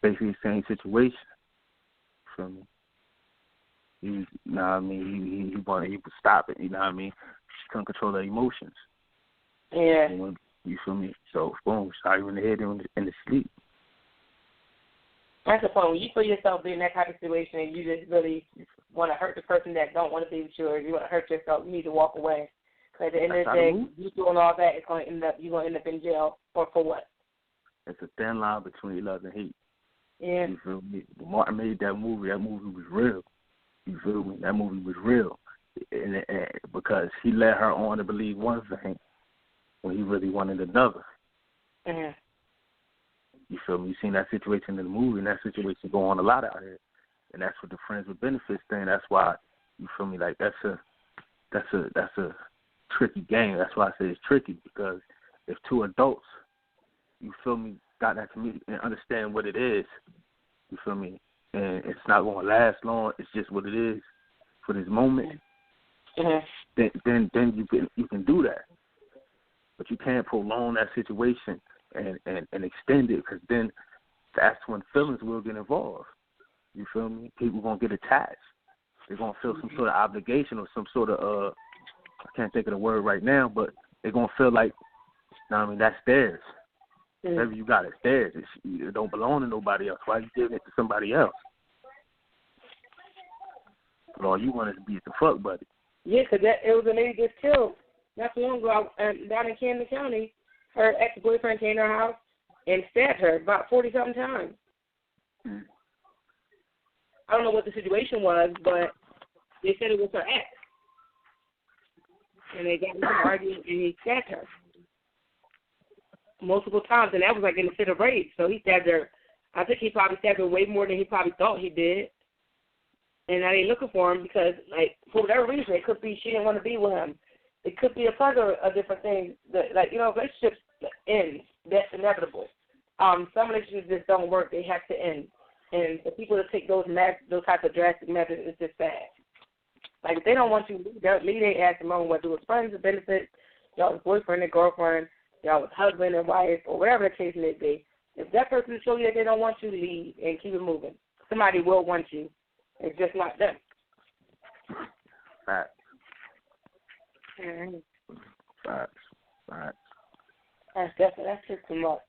S4: Basically the same situation. You feel me? He wanted to stop it, you know what I mean? She couldn't control her emotions.
S3: Yeah.
S4: You feel me? So, boom, shot you in the head in the sleep.
S3: That's the point. When you feel yourself being in that type of situation and you just really want to hurt the person that don't want to be with you, or you want to hurt yourself, you need to walk away. Because at the end of the day, you doing all that, you're going to end up in jail. Or for what? It's
S4: a thin line between love and hate.
S3: Yeah.
S4: You feel me? When Martin made that movie was real. You feel me? That movie was real. And because he led her on to believe one thing when he really wanted another.
S3: Mm-hmm.
S4: You feel me? You seen that situation in the movie, and that situation go on a lot out here. And that's what the friends with benefits thing. That's why, you feel me? Like that's a tricky game. That's why I say it's tricky, because if 2 adults, you feel me, got that community and understand what it is, you feel me, and it's not going to last long. It's just what it is for this moment.
S3: Mm-hmm.
S4: Then you can do that, but you can't prolong that situation and extend it, because then that's when feelings will get involved. You feel me? People gonna get attached. They're gonna feel some sort of obligation or some sort of I can't think of the word right now, but they're gonna feel like, that's theirs. Whatever you got, it's theirs. It don't belong to nobody else. Why are you giving it to somebody else? But all you want is to be at the fuck buddy.
S3: Yeah, because it was a lady just killed not too long ago down in Camden County. Her ex-boyfriend came to her house and stabbed her about 40-something times. I don't know what the situation was, but they said it was her ex. And they got into an argument, and he stabbed her multiple times, and that was like in a fit of rage. So he stabbed her. I think he probably stabbed her way more than he probably thought he did. And now they're looking for him because, like, for whatever reason, it could be she didn't want to be with him. It could be a plethora of different things. Relationships end. That's inevitable. Some relationships just don't work. They have to end. And for people to take those types of drastic measures, it's just sad. Like, if they don't want you, leave their ass alone, whether it was friends or benefits, y'all was boyfriend and girlfriend, y'all was husband and wife, or whatever the case may be. If that person shows you that they don't want you, leave and keep it moving. Somebody will want you. It's just not them.
S4: Facts.
S3: Mm-hmm.
S4: Facts.
S3: That's just too much.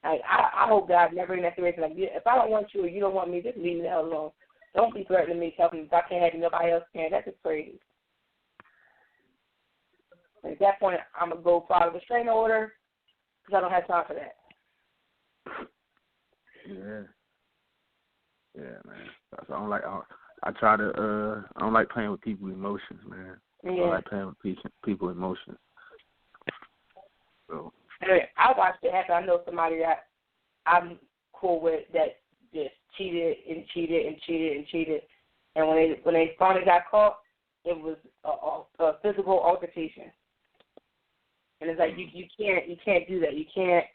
S3: I hope God never in that situation. Like, if I don't want you or you don't want me, just leave me the hell alone. Don't be threatening me, telling me if I can't have you, nobody else can. That's just crazy. At that point, I'm going to go file a restraining order because I don't have time for that.
S4: So I try to I don't like playing with people's emotions, man.
S3: Yeah.
S4: I don't like playing with people's emotions. So
S3: I watched it happen. I know somebody that I'm cool with that just cheated, and when they finally got caught, it was a physical altercation. And it's like you can't do that. You can't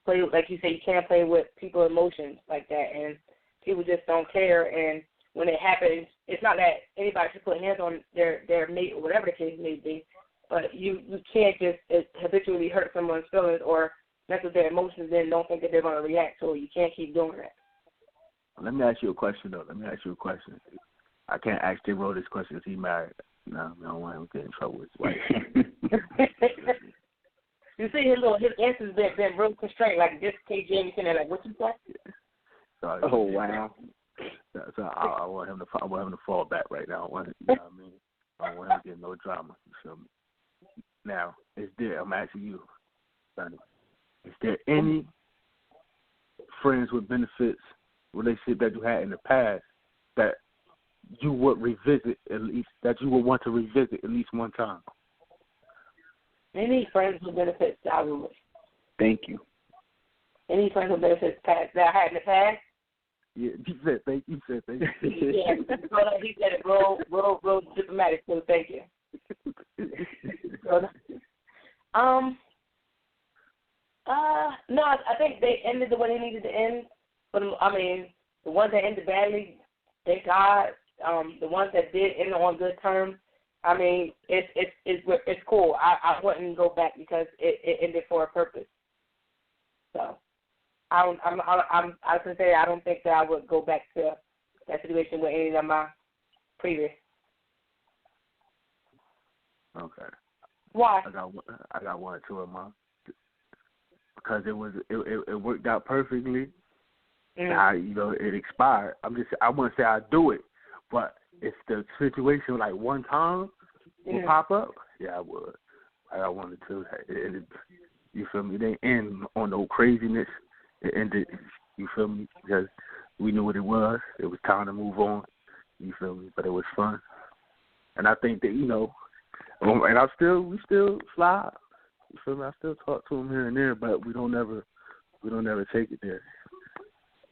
S3: play, like you say, you can't play with people's emotions like that. And people just don't care. And when it happens, it's not that anybody should put hands on their mate or whatever the case may be, but you can't just habitually hurt someone's feelings or mess with their emotions and don't think that they're going to react to it. You can't keep doing that.
S4: Let me ask you a question, though. I can't ask J. Rowe this question because he's married. No, I don't want him to get in trouble with his wife.
S3: You see, his answers been real constrained, like just KJ everything. Like, what you say?
S4: So,
S1: oh wow.
S4: So I want him to fall back right now. You know what I mean? I don't want him to get no drama. You feel me? Now, I'm asking you, Sonny, is there any friends with benefits relationship that you had in the past that you would revisit at least, that you would want to revisit at least one time?
S3: Any friends with benefits that I would.
S1: Thank you.
S3: Any friends with benefits that I had in the past?
S4: Yeah, you said thank you.
S3: Yeah, he said it real diplomatic, so thank you. No, I think they ended the way they needed to end. But I mean, the ones that ended badly, thank God. The ones that did end on good terms, I mean, it's cool. I wouldn't go back because it ended for a purpose. So I can say I don't think that I would go back to that situation with any of my previous.
S4: Okay.
S3: Why?
S4: I got one or two of mine because it worked out perfectly. It expired. I want to say I do it, but if the situation like one time will pop up, yeah, I would. I got one or two. You feel me? It didn't end on no craziness. It ended. You feel me? Because we knew what it was. It was time to move on. You feel me? But it was fun, and I think that and we still slide. You feel me? I still talk to him here and there, but we don't ever take it there.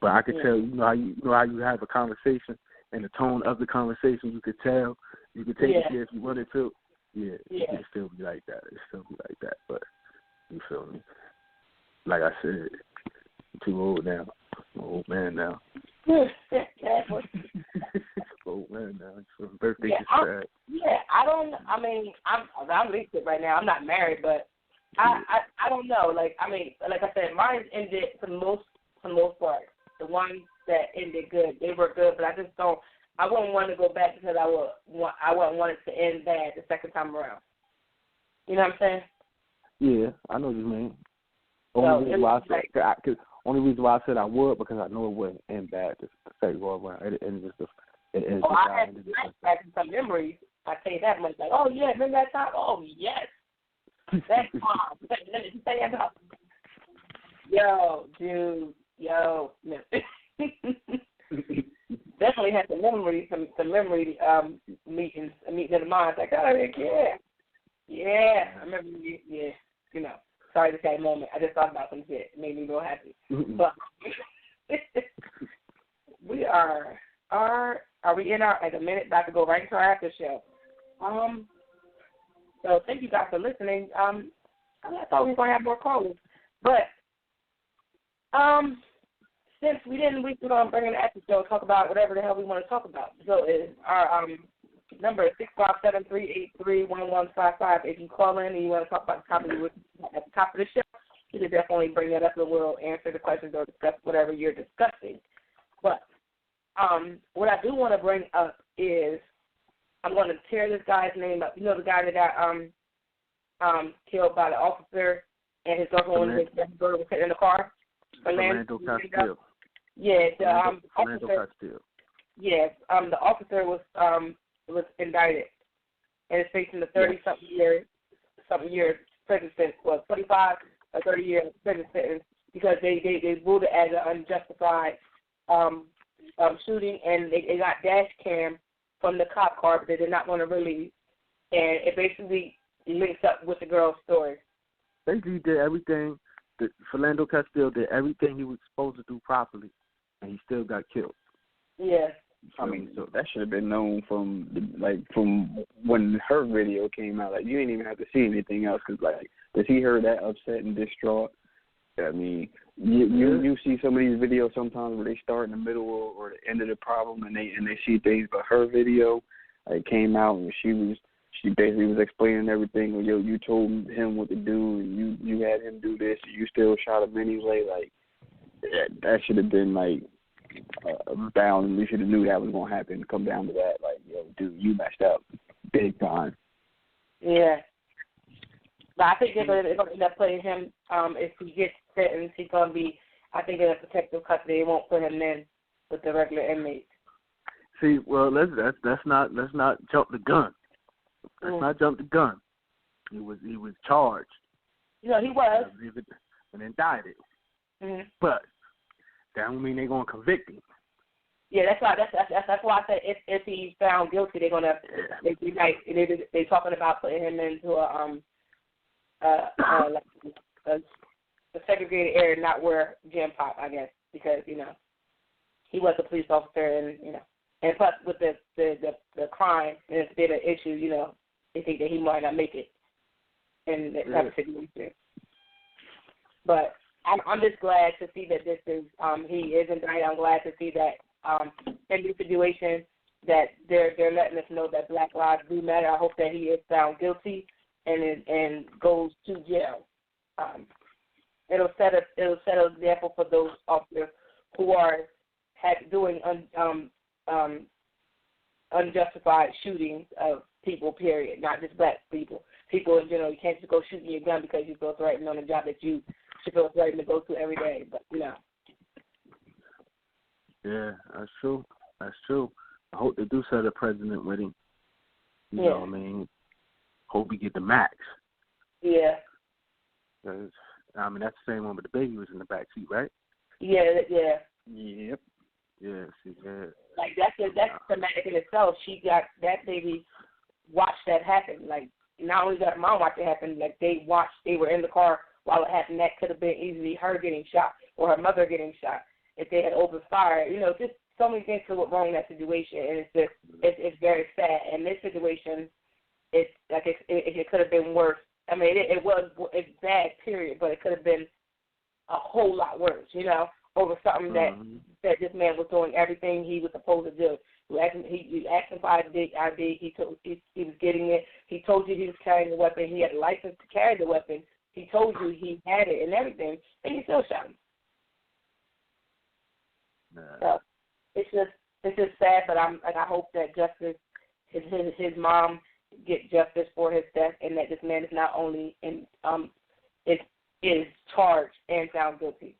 S4: But I could tell, how you have a conversation and the tone of the conversation, you could tell. You could take it there if you wanted to. Yeah, it can still be like that. But you feel me? Like I said, I'm too old now. I'm an old man now. Old man now. So birthday is sad.
S3: I'm leased right now. I'm not married, but I don't know. Like I said, mine ended for the most part. The ones that ended good, they were good, but I wouldn't want to go back because I wouldn't want it to end bad the second time around. You know what I'm saying?
S4: Yeah, I know what you mean. Only reason why I said I would because I know it wouldn't end bad the second go around.
S3: I had back in some memories. I tell you that much. Like, oh yeah, remember that time? Oh yes, that's mom. Let me say that up. Yo, dude. Yo, no. Definitely had some memory meetings, a meeting of the minds. Like, oh yeah, I remember you. Yeah, sorry to say moment. I just thought about some shit. It made me real happy. But we are we in our like a minute? About to go right into our after show. So thank you guys for listening. I thought we were gonna have more callers, but since we didn't, we're going to bring in the after show and talk about whatever the hell we want to talk about. So our number is 657-383-1155. If you call in and you want to talk about the topic at the top of the show, you can definitely bring that up and we'll answer the questions or discuss whatever you're discussing. But what I do want to bring up is I'm going to tear this guy's name up. You know the guy that got killed by the officer and his girlfriend was sitting in the car?
S4: Orlando Castillo.
S3: Yeah, the
S4: Orlando Castillo.
S3: Yes, the officer was indicted and is facing a 30-something year prison sentence, 25 or 30 year prison sentence because they ruled it as an unjustified shooting, and they got dash cam from the cop car, but they did not want to release. And it basically links up with the girl's story.
S4: Basically, did everything. Philando Castile did everything he was supposed to do properly, and he still got killed.
S3: Yeah.
S1: I mean, so that should have been known from when her video came out. Like, you didn't even have to see anything else, because like to see her that upset and distraught. I mean, you see some of these videos sometimes where they start in the middle or the end of the problem, and they see things. But her video, like, came out and she basically was explaining everything. Well, you told him what to do, and you had him do this, and you still shot him anyway. Like, that should have been like bound. We should have knew that was gonna happen. Come down to that, like, yo, dude, you messed up big time.
S3: Yeah. But I think they're going to end up putting him, if he gets sentenced, he's going to be, I think, in a protective custody. They won't put him in with the regular inmates.
S4: See, well, let's not jump the gun. Let's not jump the gun. He was charged.
S3: You know, he was.
S4: And indicted.
S3: Mm-hmm.
S4: But that don't mean they're going to convict him.
S3: Yeah, that's why. That's why I said if he's found guilty, they're going to. They're talking about putting him into a segregated area, not where jam pop, I guess, because he was a police officer, and plus with the crime and it's been an issue, they think that he might not make it in that type of situation. But I'm just glad to see that this is he is indicted. I'm glad to see that in this situation that they're letting us know that Black lives do matter. I hope that he is found guilty and goes to jail. It'll set an example for those officers who are doing unjustified shootings of people, period, not just black people. People in general, you can't just go shooting your gun because you feel threatened on a job that you should feel threatened to go to every day. But
S4: Yeah, that's true. That's true. I hope they do set a precedent with him. You know what I mean? Hope we get the max.
S3: Yeah.
S4: I mean, that's the same one, but the baby was in the back seat, right?
S3: Yeah.
S1: Yep.
S4: Yeah, see that.
S3: Like that's traumatic in itself. She got that baby watched that happen. Like, not only did her mom watch it happen, like they were in the car while it happened. That could have been easily her getting shot or her mother getting shot if they had opened fire. Just so many things could go wrong in that situation, and it's very sad. And this situation, it's like it could have been worse. I mean, it's bad, period, but it could have been a whole lot worse, over something that this man was doing everything he was supposed to do. You asked him for ID. He was getting it. He told you he was carrying the weapon. He had a license to carry the weapon. He told you he had it and everything, and you still shot him. So it's just sad, but I hope that justice, his mom get justice for his death, and that this man is not only is charged and found guilty.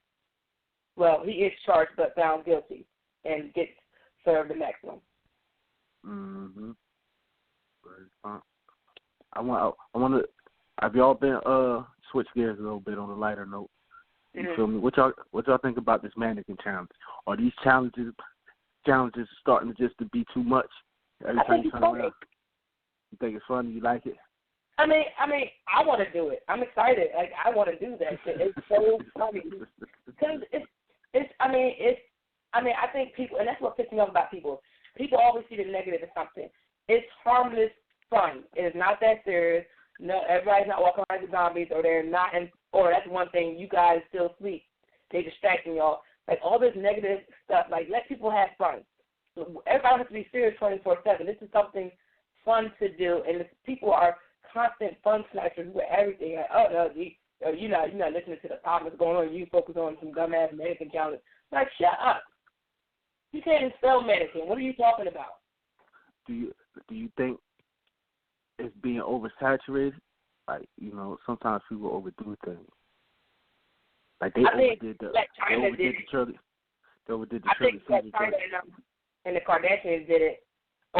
S3: Well, he is charged but found guilty and gets served the maximum.
S4: I want to. Have y'all been switch gears a little bit on a lighter note? You feel me? What y'all think about this mannequin challenge? Are these challenges starting to be too much? Every time you turn around, you think it's funny? You like it?
S3: I mean, I want to do it. I'm excited. Like, I want to do that. It's so funny because I think people, and that's what pisses me off about people. People always see the negative of something. It's harmless fun. It is not that serious. No, everybody's not walking around like zombies, or they're not. Or that's one thing. You guys still sleep. They're distracting y'all. Like, all this negative stuff. Like, let people have fun. Everybody has to be serious 24/7. This is something fun to do, and if people are constant fun snatchers with everything. Like, oh no, you're not listening to the problems going on. You focus on some dumbass mannequin challenge. Like, shut up. You can't even spell mannequin. What are you talking about?
S4: Do you think it's being oversaturated? Like, sometimes people overdo things. Like, they overdid the Shirley. They overdid the Shirley. I think that China and the Kardashians did it.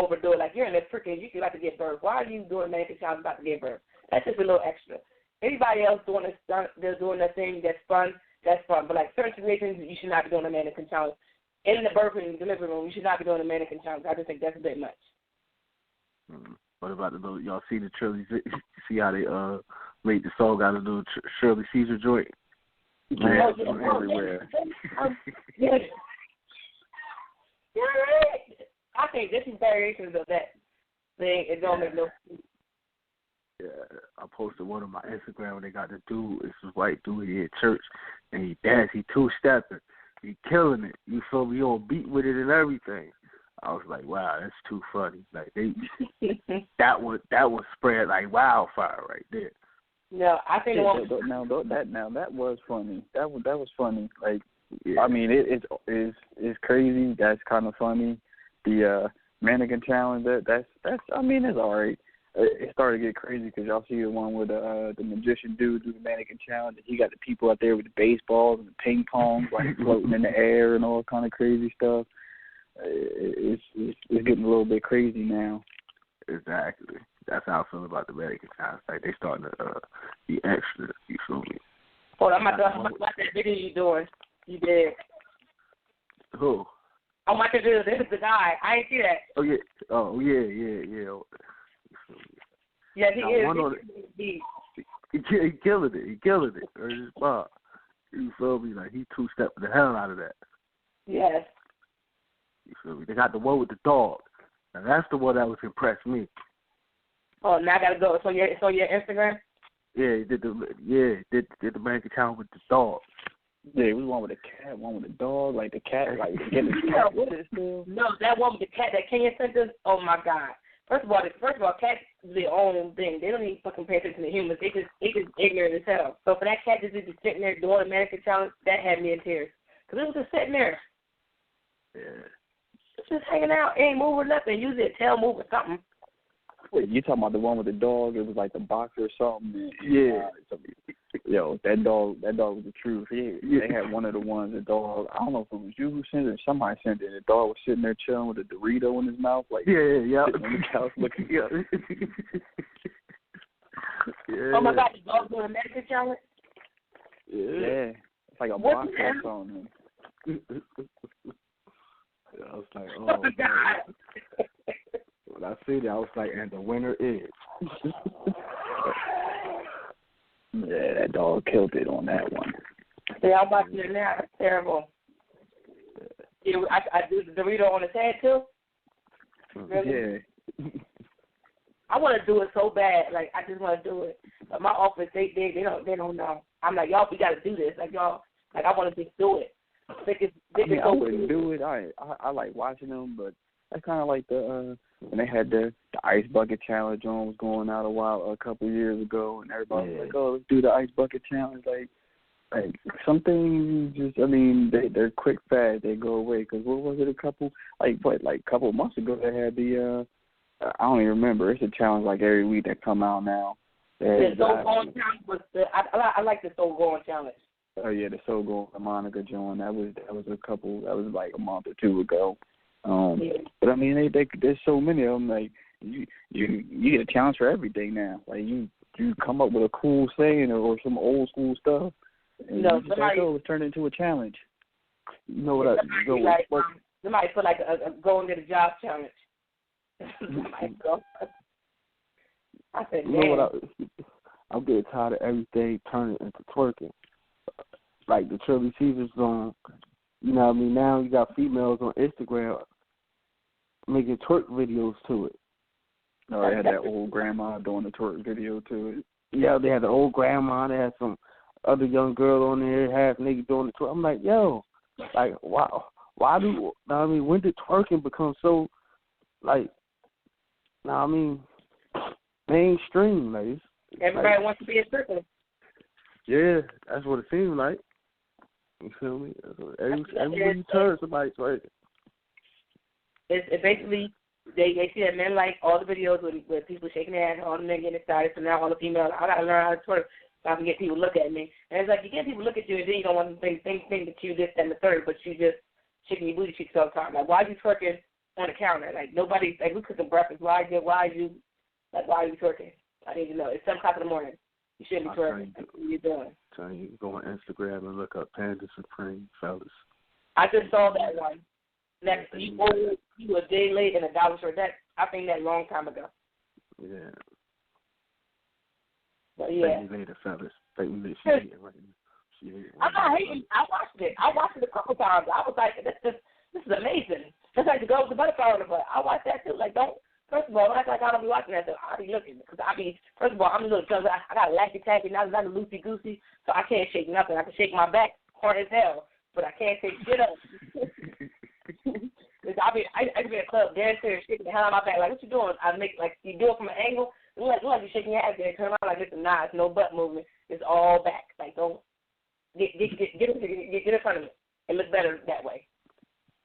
S3: Overdo it. Like, you're in this freaking, you feel like to give birth. Why are you doing mannequin challenge about to give birth? That's just a little extra. Anybody else doing they're doing their thing that's fun, that's fun. But like certain situations, you should not be doing a mannequin challenge. in the birthing and delivery room. You should not be doing the mannequin challenge. I just think that's a bit much.
S4: What about y'all see the Shirley? See how they made the song out of the Shirley Caesar joint?
S1: Yeah, everywhere.
S3: Yeah. I think this is variations of that thing. It don't make no sense.
S4: Yeah, I posted one on my Instagram when they got the dude. It's this white dude here at church, and he two-stepping. He killing it. You feel me? He on beat with it and everything. I was like, wow, that's too funny. Like that was spread like wildfire right there.
S3: No, I think
S1: that was funny. That was funny. Like, yeah. I mean, it's crazy. That's kind of funny. The mannequin challenge. That's I mean, it's all right. It started to get crazy because y'all see the one with the magician dude do the mannequin challenge. He got the people out there with the baseballs and the ping pongs like floating in the air and all kind of crazy stuff. It's getting a little bit crazy now.
S4: Exactly. That's how I feel about the mannequin challenge. Like they starting to be extra. You feel me?
S3: Hold on, I'm about that video you doing. You did.
S4: Who?
S3: Oh my God, this is the guy. I ain't see that.
S4: Oh yeah. Oh yeah.
S3: Yeah, he is.
S4: He killing it. He killing it. You feel me? Like he two-stepping the hell out of that.
S3: Yes.
S4: You feel me? They got the one with the dog. Now that's the one that was impressed me.
S3: Oh, now I gotta go. So your Instagram?
S4: Yeah, he did the mannequin challenge with the dog.
S1: Yeah, it was one with the cat, one with the dog, like the cat, like getting the cat with it still.
S3: No, that one with the cat that Kenya sent us. Oh my God. First of all, cats do their own thing. They don't even fucking pay attention to humans. They just ignorant as hell. So for that cat just sitting there doing a mannequin challenge, that had me in tears. Because it was just sitting there.
S4: Yeah.
S3: It's just hanging out, ain't moving nothing. Usually a tail move or something.
S1: Wait, you talking about the one with the dog? It was like the boxer or something.
S4: Yeah.
S1: Yo, that dog was the truth. They had one of the ones, the dog, I don't know if it was you who sent it or somebody sent it. The dog was sitting there chilling with a Dorito in his mouth, like sitting on the couch looking. Yeah.
S3: Oh my God, the dog doing a mannequin challenge?
S1: Yeah. It's like a boxer or something.
S4: I was like, oh my God. When I see that, I was like, and the winner is.
S1: Yeah, that dog killed it on that one.
S3: Yeah, I'm watching it now. It's terrible. Yeah, I do the Dorito on his head too.
S1: Really? Yeah.
S3: I want to do it so bad. Like I just want to do it. But my office, they don't know. I'm like, y'all, we got to do this. Like y'all, like I want to just do it.
S1: I wouldn't do it. I like watching them, but that's kind of like the when they had the ice bucket challenge on was going out a couple of years ago, and everybody was like, oh, let's do the ice bucket challenge. Like some things just, I mean, they're quick fast. They go away. Because what was it? A couple of months ago they had the I don't even remember. It's a challenge like every week that come out now.
S3: The So Gone challenge was I like the So Gone challenge.
S1: Oh yeah, the So Gone Monica Joan. That was like a month or two ago. But I mean, there's so many of them. Like you get a challenge for everything now. Like you come up with a cool saying or some old school stuff. And let's turn it into a challenge. You know what
S3: somebody put like a go and get a job challenge. Somebody go. I said,
S4: you know what? I'm getting tired of everything turning into twerking. Like the Shirley Caesar song. You know what I mean? Now you got females on Instagram making twerk videos to it.
S1: Oh, they had that old grandma doing the twerk video to it.
S4: Yeah, they had the old grandma. They had some other young girl on there, half naked doing the twerk. I'm like, yo, like, wow. Why do, I mean, when did twerking become so, like, I mean, mainstream? Like,
S3: everybody wants to be a stripper.
S4: Yeah, that's what it seems like. You feel me? Everywhere you turn, somebody's twerking.
S3: It's basically, they see that men like all the videos with people shaking their ass, all the men getting excited, so now all the females, I got to learn how to twerk so I can get people to look at me. And it's like, you get people to look at you, and then you don't want them to think that you this, that, and the third, but you just shaking your booty cheeks all the time. Like, why are you twerking on the counter? Like, nobody, like, we cooking breakfast. Why are you twerking? I need to know. It's 7 o'clock in the morning. You shouldn't be twerking. That's what you're doing.
S4: So you can go on Instagram and look up Panda Supreme, fellas.
S3: I just saw that one. That you a day late and $1 short. That I think that long time ago.
S4: Yeah.
S3: But yeah.
S4: Thank you later, fellas. Thank you later. She hate it right now.
S3: I'm not hating. I watched it a couple times. I was like, this is amazing. It's like to go with the butterfly on the butt. I watched that too. Like, first of all, don't act like I don't be watching that. I'll be looking because first of all, I'm a little because I got a lacky tacky, not a loosey goosey, so I can't shake nothing. I can shake my back hard as hell, but I can't shake shit up. I be in a club downstairs shaking the hell out of my back. Like, what you doing? I make like you do it from an angle. Look like you're shaking your ass there. Turn around like this. Nah, it's no butt movement. It's all back. Like, don't get in front of me. It looks better that way.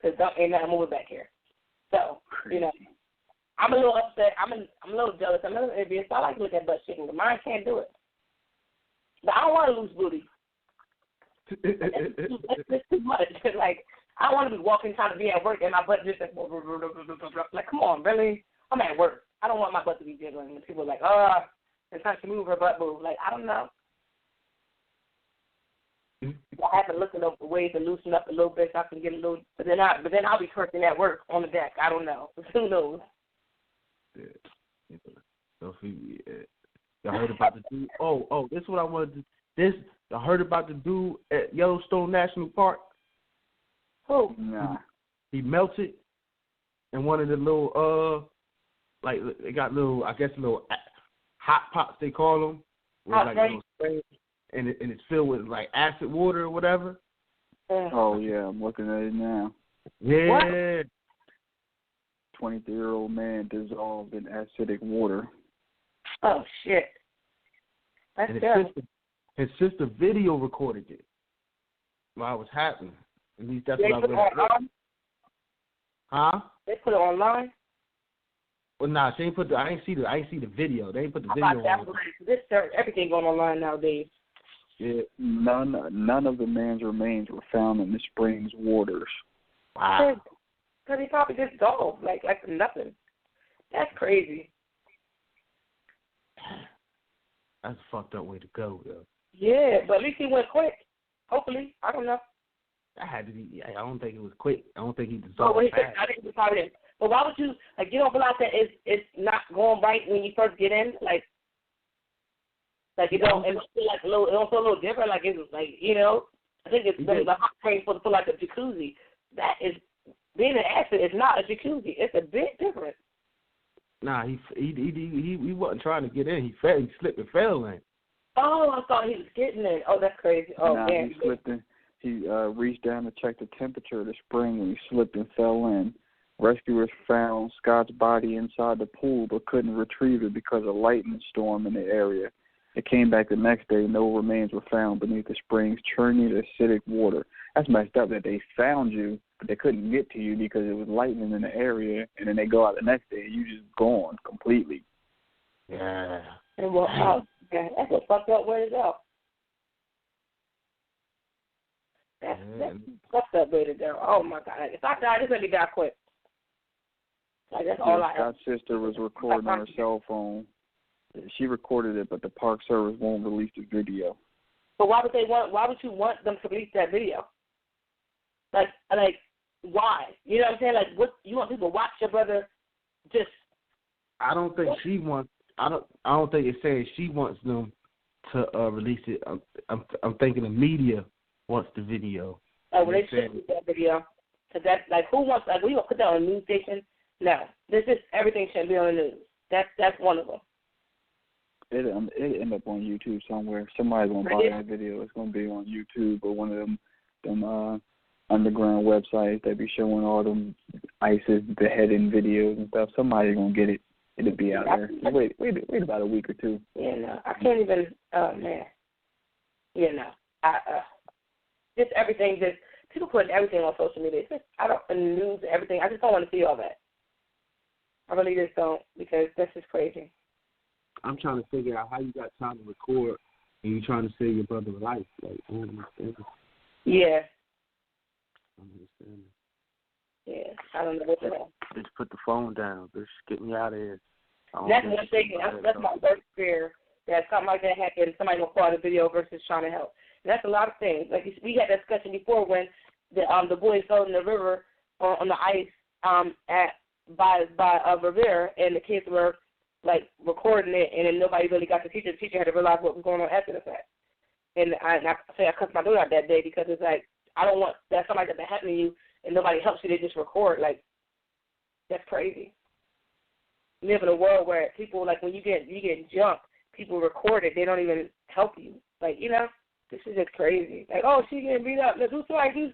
S3: Cause ain't nothing moving back here. So I'm a little upset. I'm a little jealous. I'm a little envious. So I like to look at butt shaking, but mine can't do it. But I don't want to lose booty. It's too much. Like, I want to be walking, trying to be at work, and my butt just like, come on, really? I'm at work. I don't want my butt to be jiggling. And people are like, it's time to move, her butt move. Like, I don't know. I have to look at ways to loosen up a little bit so I can get a little. But then I'll be twerking at work on the deck. I don't know. Who knows?
S5: Yeah. So y'all heard about the dude? Oh, this is what I wanted to. Y'all heard about the dude at Yellowstone National Park?
S3: Who?
S1: Nah.
S5: He melted in one of the little like they got little, I guess, little hot pots they call them. Where like little spray, and it's filled with like acid water or whatever.
S1: Oh yeah, I'm looking at it now.
S5: Yeah.
S1: 23-year-old man dissolved in acidic water.
S3: Oh shit. That's terrible.
S5: His sister video recorded it while it was happening. At least that's
S3: what
S5: I read. Huh?
S3: They put it online?
S5: Well, nah, she ain't put I ain't see the video. They ain't put the video on.
S3: Everything going online nowadays.
S1: Yeah, none of the man's remains were found in the spring's waters.
S5: Wow.
S3: Because he probably just dove like nothing. That's crazy.
S5: That's a fucked up way to go, though.
S3: Yeah, but at least he went quick. Hopefully, I don't know.
S5: That had to be. I don't think it was quick. I don't think he dissolved fast.
S3: I think he probably didn't. But why would you you don't realize that it's not going right when you first get in? Like it don't feel like it don't feel a little different. Like it's like I think it's the hot spring for like a jacuzzi. That is being an acid is not a jacuzzi. It's a bit different.
S5: Nah, he wasn't trying to get in. He fell. He slipped and fell in.
S3: Oh, I thought he was getting in. Oh, that's crazy. Oh, man.
S1: He slipped in. He reached down to check the temperature of the spring and he slipped and fell in. Rescuers found Scott's body inside the pool but couldn't retrieve it because of a lightning storm in the area. It came back the next day. No remains were found beneath the spring's churning acidic water. That's messed up that they found you, but they couldn't get to you because it was lightning in the area, and then they go out the next day and you just gone completely.
S5: Yeah.
S3: And that's a fucked up way to go. That's fucked up way to go. Oh my God! If I die, this let me die quick. Like that's all I have.
S1: Scott's sister was recording on her cell phone. She recorded it, but the Park Service won't release the video.
S3: But why would you want them to release that video? Like why? You know what I'm saying? Like, what you want people to watch your brother? Just.
S5: I don't think she wants. I don't think it's saying she wants them to release it. I'm thinking the media wants the video.
S3: Oh, well, they should release that video. Cause that's who wants we gonna put that on a news station? No, everything shouldn't be on the news. That's one of them.
S1: It'll end up on YouTube somewhere. Somebody's gonna buy that video. It's gonna be on YouTube or one of them underground websites that be showing all them ISIS beheading videos and stuff. Somebody's gonna get it. It'll be out there. Wait about a week or two.
S3: Yeah, no, I can't even. Oh man. Yeah, no. Just everything. Just people putting everything on social media. It's just, in the news, everything. I just don't want to see all that. I really just don't because this is crazy.
S5: I'm trying to figure out how you got time to record and you're trying to save your brother's life. Like, I don't understand.
S3: Yeah.
S5: I don't understand.
S3: Yeah, I don't know what to do.
S4: Just put the phone down. Just get me out of here.
S3: That's one thing. That's my worst fear. That something like that happened. Somebody gonna call the video versus trying to help. And that's a lot of things. Like we had that discussion before when the boys fell in the river on the ice by Revere, and the kids were like recording it, and then nobody really got the teacher. The teacher had to realize what was going on after the fact. And I cussed my daughter out that day because it's like, I don't want that something like that to happen to you and nobody helps you. They just record. Like, that's crazy. We live in a world where people, like, when you get jumped, people record it. They don't even help you. Like, you know, this is just crazy. Like, oh, she getting beat up. Let's do something.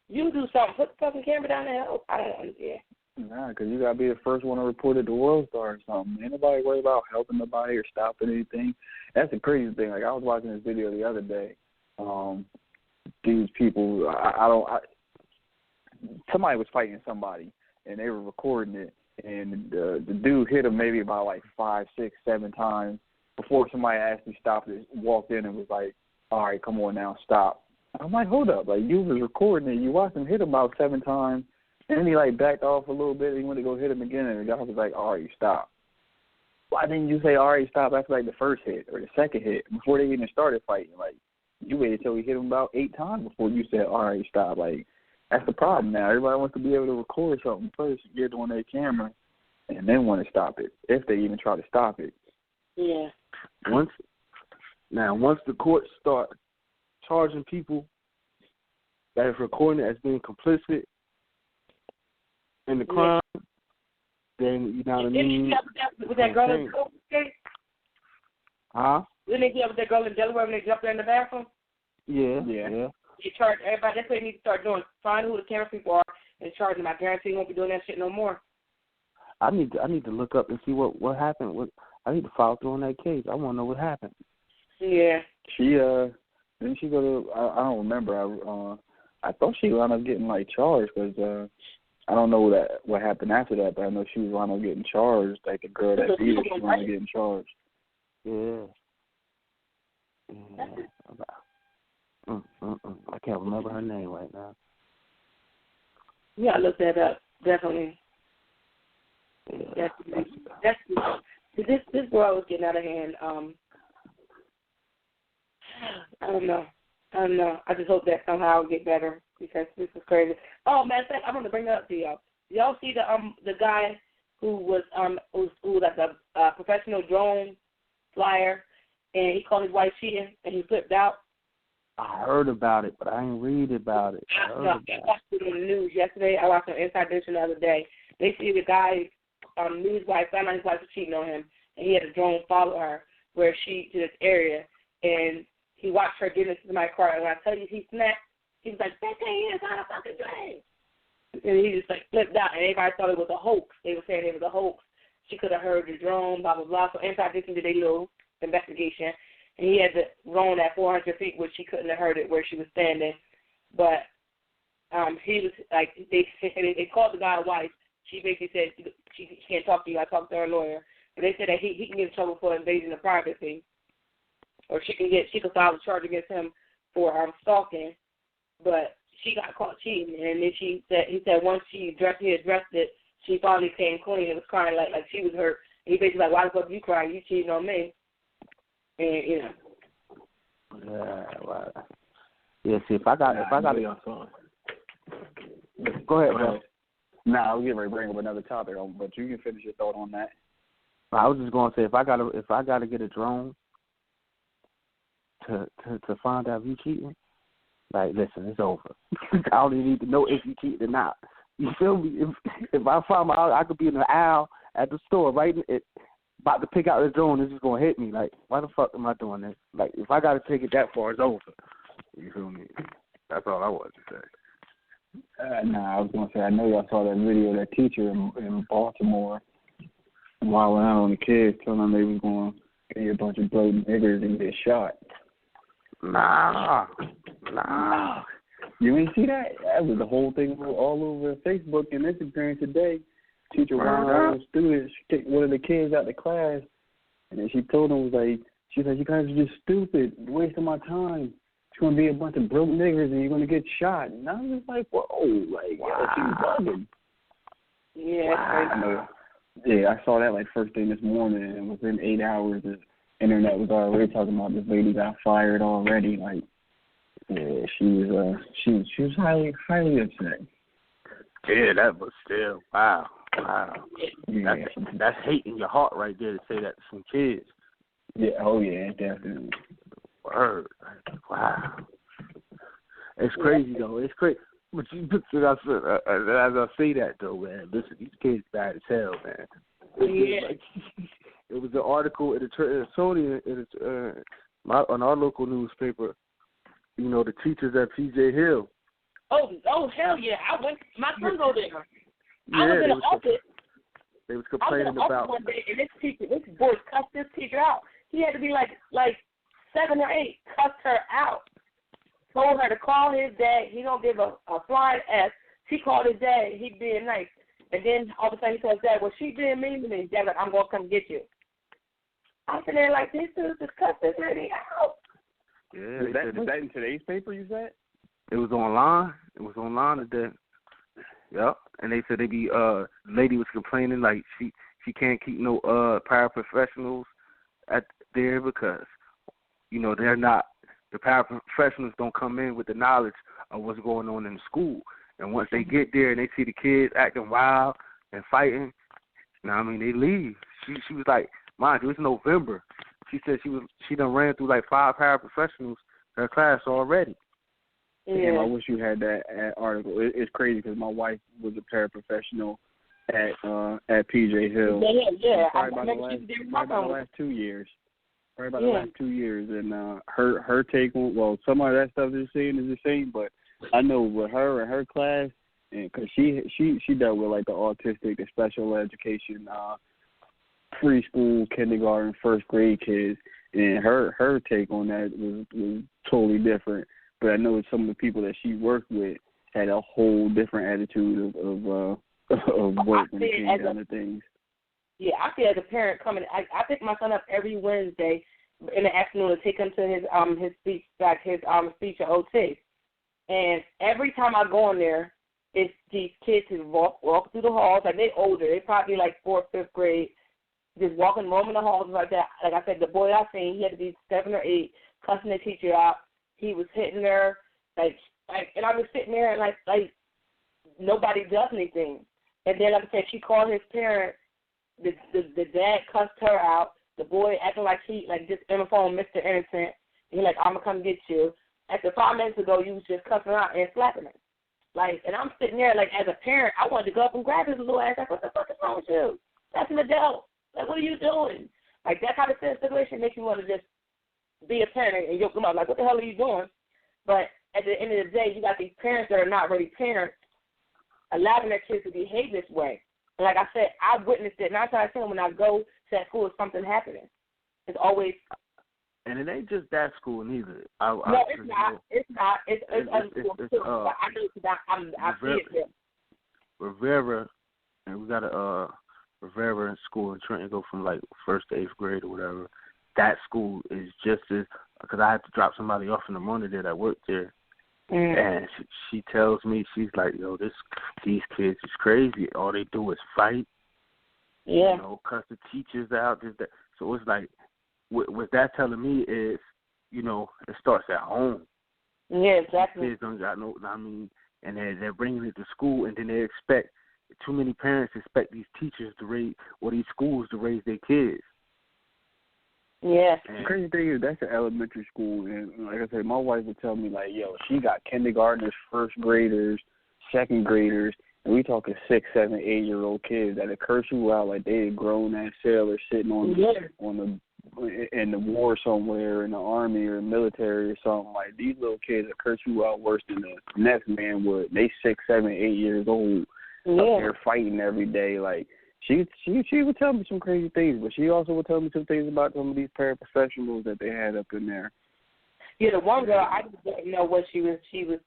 S3: You do something. Put the fucking camera down and help. I don't understand.
S1: Nah, because you got to be the first one to report it to World Star or something. Ain't nobody worried about helping nobody or stopping anything. That's the crazy thing. Like, I was watching this video the other day. These people, somebody was fighting somebody, and they were recording it, and the dude hit him maybe about like 5, 6, 7 times before somebody actually stopped it, walked in and was like, all right, come on now, stop. I'm like, hold up. Like, you was recording it. You watched him hit him about 7 times. And then he, like, backed off a little bit, and he went to go hit him again, and the guy was like, all right, stop. Why didn't you say, all right, stop after, like, the first hit or the second hit before they even started fighting? Like, you waited until he hit him about 8 times before you said, all right, stop. Like, that's the problem now. Everybody wants to be able to record something first, get it on their camera, and then want to stop it, if they even try to stop it.
S3: Yeah.
S5: Once the courts start charging people that is recording it as being complicit in the crime, then you know what I mean.
S3: With that girl in the case?
S5: Huh?
S3: Didn't they get with that girl in Delaware when they jumped there in the bathroom?
S5: Yeah.
S3: You charge everybody. That's what they need to start doing. Find who the camera people are and charge them. I guarantee you won't be doing that shit no more.
S5: I need to look up and see what happened. I need to follow through on that case. I want to know what happened.
S3: Yeah.
S1: She didn't she go to? I don't remember. I thought she wound up getting like charged because I don't know what happened after that, but I know she was wound up getting charged. Like the girl that beat her, she wound up getting charged.
S5: Yeah. I can't remember her name right now.
S3: Yeah, I looked that up. Definitely.
S5: Yeah.
S3: This world is getting out of hand. I don't know. I just hope that somehow it'll get better because this is crazy. Oh, matter of fact, I'm gonna bring that up to y'all. Y'all see the guy who was like a professional drone flyer, and he called his wife cheating, and he flipped out.
S5: I heard about it, but I ain't read about it. I
S3: watched it on the news yesterday. I watched it on Inside Edition the other day. They see the guy, his wife, found out his wife was cheating on him, and he had a drone follow her to this area, and he watched her get into my car, and when I tell you he snapped, he was like, 15 years on a fucking drone. And he just like flipped out, and everybody thought it was a hoax. They were saying it was a hoax. She could have heard the drone, blah, blah, blah. So Inside Edition did a little investigation, and he had the drone at 400 feet, which she couldn't have heard it where she was standing. But he was like, they called the guy wife. She basically said she can't talk to you. I talked to her lawyer. But they said that he can get in trouble for invasion of privacy, or she can file a charge against him for stalking. But she got caught cheating, and then he said once he addressed it, she finally came clean and was crying like she was hurt. And he basically like, why the fuck you crying? You cheating on me. And you know.
S5: Yeah, well, yeah. See, if I got go ahead, bro.
S1: Nah, I was getting ready to bring up another topic, but you can finish your thought on that.
S5: I was just going to say if I gotta get a drone to find out if you cheating, like listen, it's over. I don't even need to know if you cheated or not. You feel me? If I find out, I could be in the aisle at the store right about to pick out the drone, it's just gonna hit me. Like, why the fuck am I doing this? Like, if I gotta take it that far, it's over. You feel me? That's all I wanted to say.
S1: Nah, I was gonna say I know y'all saw that video of that teacher in Baltimore wilding out on the kids, telling them they was going to be a bunch of bloated niggers and get shot.
S5: Nah.
S1: You ain't see that? That was the whole thing all over Facebook and Instagram today. Teacher wound out on students. She kicked one of the kids out of the class, and then she told them, she's like, you guys are just stupid, wasting my time. It's going to be a bunch of broke niggers, and you're going to get shot. And I was just like, whoa, like, wow. She was bugging.
S3: Yeah, wow.
S1: Yeah, I saw that like first thing this morning, and within 8 hours, the internet was already talking about this lady got fired already. Like, yeah, she was highly upset.
S5: Yeah, that was still wow. Yeah. That's hate in your heart right there to say that to some kids.
S1: Yeah. Oh yeah, definitely.
S5: Word. Wow. It's crazy though. It's crazy. But as I say that though, man, listen, these kids bad as hell, man.
S3: Yeah.
S5: It was an article in the Tony on our local newspaper. You know, the teachers at PJ Hill.
S3: Oh hell yeah! My son go there.
S5: Yeah,
S3: I was in the office.
S5: They was complaining about
S3: one day, and this boy cussed this teacher out. He had to be like 7 or 8, cussed her out. Told her to call his dad. He don't give a flying S. She called his dad. He being nice. And then all of a sudden he tells dad, well, she being mean to me. Dad's like, I'm going to come get you. I said, they're like, this dude just cussed this lady out.
S1: Yeah, was that in today's paper, you said?
S5: It was online. It was online today. Yep. And they said lady was complaining like she can't keep no paraprofessionals there because, you know, they're not, the paraprofessionals don't come in with the knowledge of what's going on in the school. And once they get there and they see the kids acting wild and fighting, you know what I mean, they leave. She was like, mind you, it's November. She said she done ran through like 5 paraprofessionals in her class already.
S3: Yeah.
S1: Damn, I wish you had that article. It's crazy because my wife was a paraprofessional at PJ Hill.
S3: Yeah.
S1: Probably about the last 2 years. Right about the last 2 years, and her take on some of that stuff they're saying is the same, but I know with her and her class, and because she dealt with like the autistic, the special education, preschool, kindergarten, first grade kids, and her take on that was totally different. But I know some of the people that she worked with had a whole different attitude of work when it came down to things.
S3: Yeah, I feel as a parent coming. I pick my son up every Wednesday in the afternoon to take him to his speech speech at OT. And every time I go in there, it's these kids who walk through the halls. Like they older, they probably like 4th, 5th grade, just roaming the halls like that. Like I said, the boy I seen, he had to be 7 or 8, cussing the teacher out. He was hitting her, and I was sitting there and like nobody does anything. And then like I said, she called his parent. The dad cussed her out. The boy acting like just on the phone, Mr. Innocent. He like, I'm gonna come get you. After 5 minutes ago, you was just cussing her out and slapping her. Like, and I'm sitting there like, as a parent, I wanted to go up and grab his little ass. Like, what the fuck is wrong with you? That's an adult. Like, what are you doing? Like, that kind of situation makes you want to just be a parent and yoke them up. Like, what the hell are you doing? But at the end of the day, you got these parents that are not really parents, allowing their kids to behave this way. And like I said, I witnessed it. 9 times 10 when I go to that school, something happening. It's always.
S5: And it ain't just that school neither. It's
S3: not. It's other schools too. But I know it's not. I see it there.
S5: Rivera, and we got a Rivera school in Trenton, go from like 1st to 8th grade or whatever. That school is just as, because I had to drop somebody off in the morning there that worked there. And she tells me, she's like, yo, these kids is crazy. All they do is fight.
S3: Yeah.
S5: You know, cuss the teachers out. That. So it's like, what that's telling me is, you know, it starts at home.
S3: Yeah, exactly.
S5: Kids don't got and they're bringing it to school, and then they expect, too many parents expect these teachers to raise, or these schools to raise their kids.
S3: Yeah.
S1: The crazy thing is that's an elementary school, and like I said, my wife would tell me like, yo, she got kindergartners, 1st graders, 2nd graders, and we talking 6, 7, 8-year-old kids that curse you out like they a grown ass sailor sitting in the war somewhere, in the army or military or something. Like these little kids that curse you out worse than the next man would. They 6, 7, 8 years old, up there fighting every day. Like she would tell me some crazy things, but she also would tell me some things about some of these paraprofessionals that they had up in there.
S3: Yeah, the one girl, I just didn't know what she was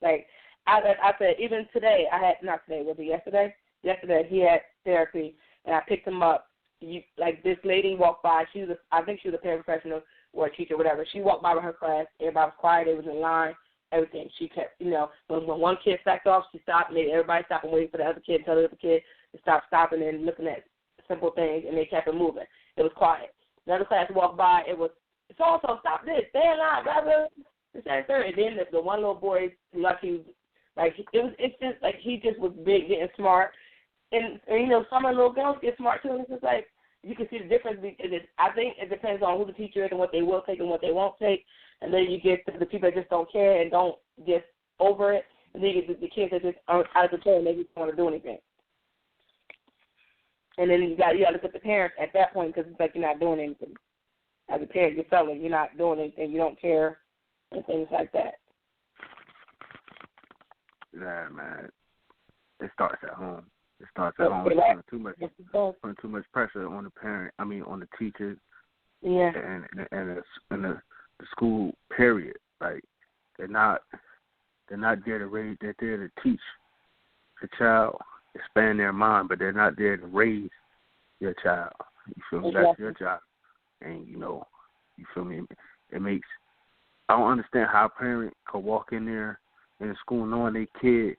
S3: like. I said, even today, not today, was it yesterday? Yesterday, he had therapy, and I picked him up. This lady walked by. I think she was a paraprofessional or a teacher, whatever. She walked by with her class. Everybody was quiet. They was in line, everything. She kept, when one kid backed off, she stopped, made everybody stop and wait for the other kid, tell the other kid to stop stopping and looking at simple things, and they kept it moving. It was quiet. Another class walked by. It was, so stop this. Stay in line, blah, blah. And then the one little boy, like he Like it's just like he just was big, getting smart, and you know some of the little girls get smart too. And it's just like you can see the difference. I think it depends on who the teacher is and what they will take and what they won't take, and then you get the people that just don't care and don't just over it, and then you get the kids that just are out of control and they just don't want to do anything. And then you got to look at the parents at that point because it's like you're not doing anything. As a parent, you're selling. You're not doing anything. You don't care and things like that.
S4: Yeah, man. It starts at home. It starts at home. Putting too much pressure on the parent. I mean, on the teachers.
S3: Yeah.
S4: And the school. Period. Like they're not there to raise. They're there to teach the child, expand their mind, but they're not there to raise your child. You feel me?
S3: Exactly.
S4: That's your job. And you feel me? It makes. I don't understand how a parent could walk in there in the school knowing their kid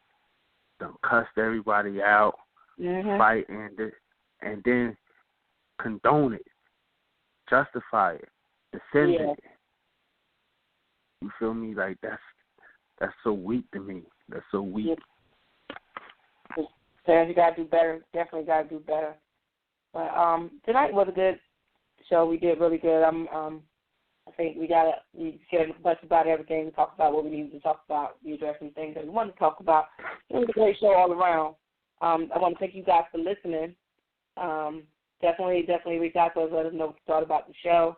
S4: done cussed everybody out, fight, and then condone it, justify it, defend it. You feel me? Like that's so weak to me. That's so weak.
S3: Parents, you gotta do better. Definitely gotta do better. But tonight was a good show. We did really good. I think we shared a bunch about everything. We talked about what we needed to talk about. We addressed some things that we wanted to talk about. It was a great show all around. I want to thank you guys for listening. Definitely reach out to us. Let us know what you thought about the show.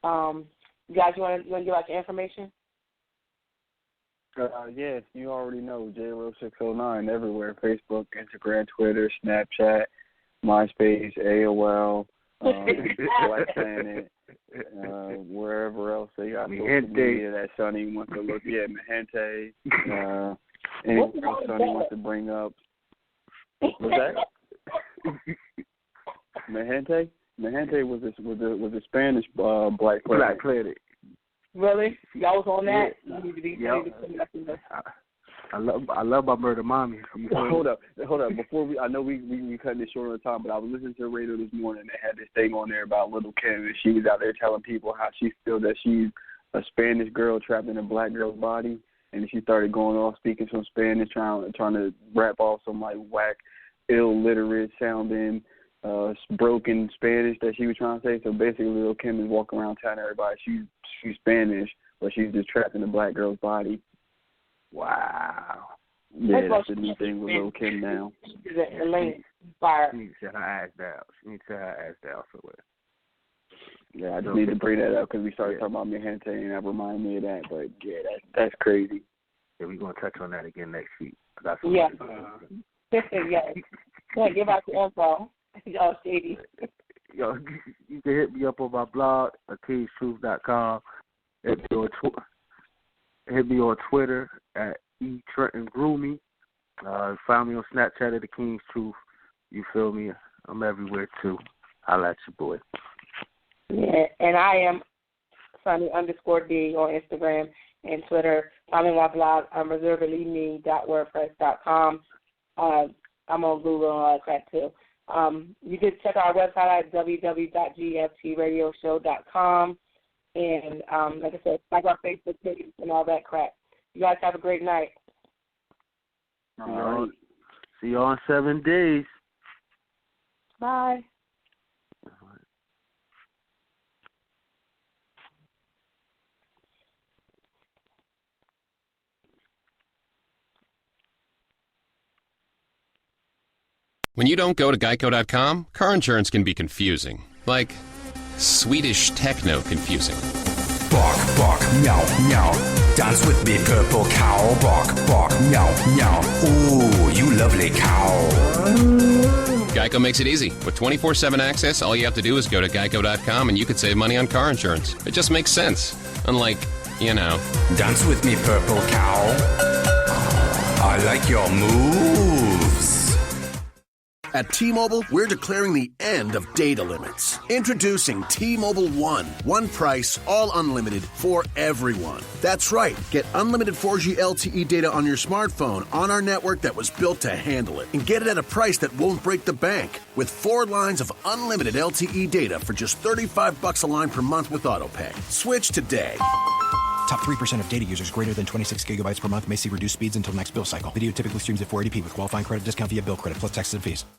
S3: You guys, you want to give out your information?
S1: Yes, you already know. JLo609 everywhere: Facebook, Instagram, Twitter, Snapchat, MySpace, AOL, Black Planet, wherever else they got social media that Sonny wants to look. Yeah, Mahente. Anything else Sonny wants to bring up? What's that? Mahente? Mahente was a Spanish Black Planet.
S4: Black Planet.
S3: Really? Y'all was on that?
S1: Yeah.
S3: You need to be
S4: I love my murder mommy.
S1: Hold up. Before I know we cut this short on time, but I was listening to the radio this morning. They had this thing on there about Little Kim, and she was out there telling people how she feels that she's a Spanish girl trapped in a black girl's body, and she started going off speaking some Spanish, trying to rap off some like whack, illiterate sounding, broken Spanish that she was trying to say. So basically, Little Kim is walking around telling everybody she's Spanish, but she's just trapped in a black girl's body. Wow. Yeah, that's the new thing with Lil' Kim now.
S4: She needs to set her ass down somewhere.
S1: Yeah, I just need to bring that up because we started talking about Mahente, and that reminded me of that. But, yeah, that's crazy.
S4: Yeah, we're going to touch on that again next week.
S3: Yeah. Yeah, give out the info. Y'all shady.
S4: Yo, you can hit me up on my blog, appeasetruth.com. Hit me on Twitter at @eTrentonGroomy. Find me on Snapchat at The King's Truth. You feel me? I'm everywhere too. Holla at your boy.
S3: Yeah, and I am Sunny_D on Instagram and Twitter. I'm in my blog, reservedlyme.wordpress.com. I'm on Google and all that crap too. You can check our website at www.gftradioshow.com. And like I said, like our Facebook page and all that crap. You guys have a great night.
S4: All right. See you all in 7 days.
S3: Bye.
S6: When you don't go to Geico.com, car insurance can be confusing. Like Swedish techno confusing.
S7: Bark, bark, meow, meow. Dance with me, purple cow. Bark, bark, meow, meow. Ooh, you lovely cow.
S6: Geico makes it easy. With 24/7 access, all you have to do is go to Geico.com and you could save money on car insurance. It just makes sense. Unlike,
S7: Dance with me, purple cow. I like your moves.
S8: At T-Mobile, we're declaring the end of data limits. Introducing T-Mobile One. One price, all unlimited for everyone. That's right. Get unlimited 4G LTE data on your smartphone on our network that was built to handle it. And get it at a price that won't break the bank. With 4 lines of unlimited LTE data for just $35 a line per month with AutoPay. Switch today.
S9: Top 3% of data users greater than 26 gigabytes per month may see reduced speeds until next bill cycle. Video typically streams at 480p with qualifying credit discount via bill credit plus taxes and fees.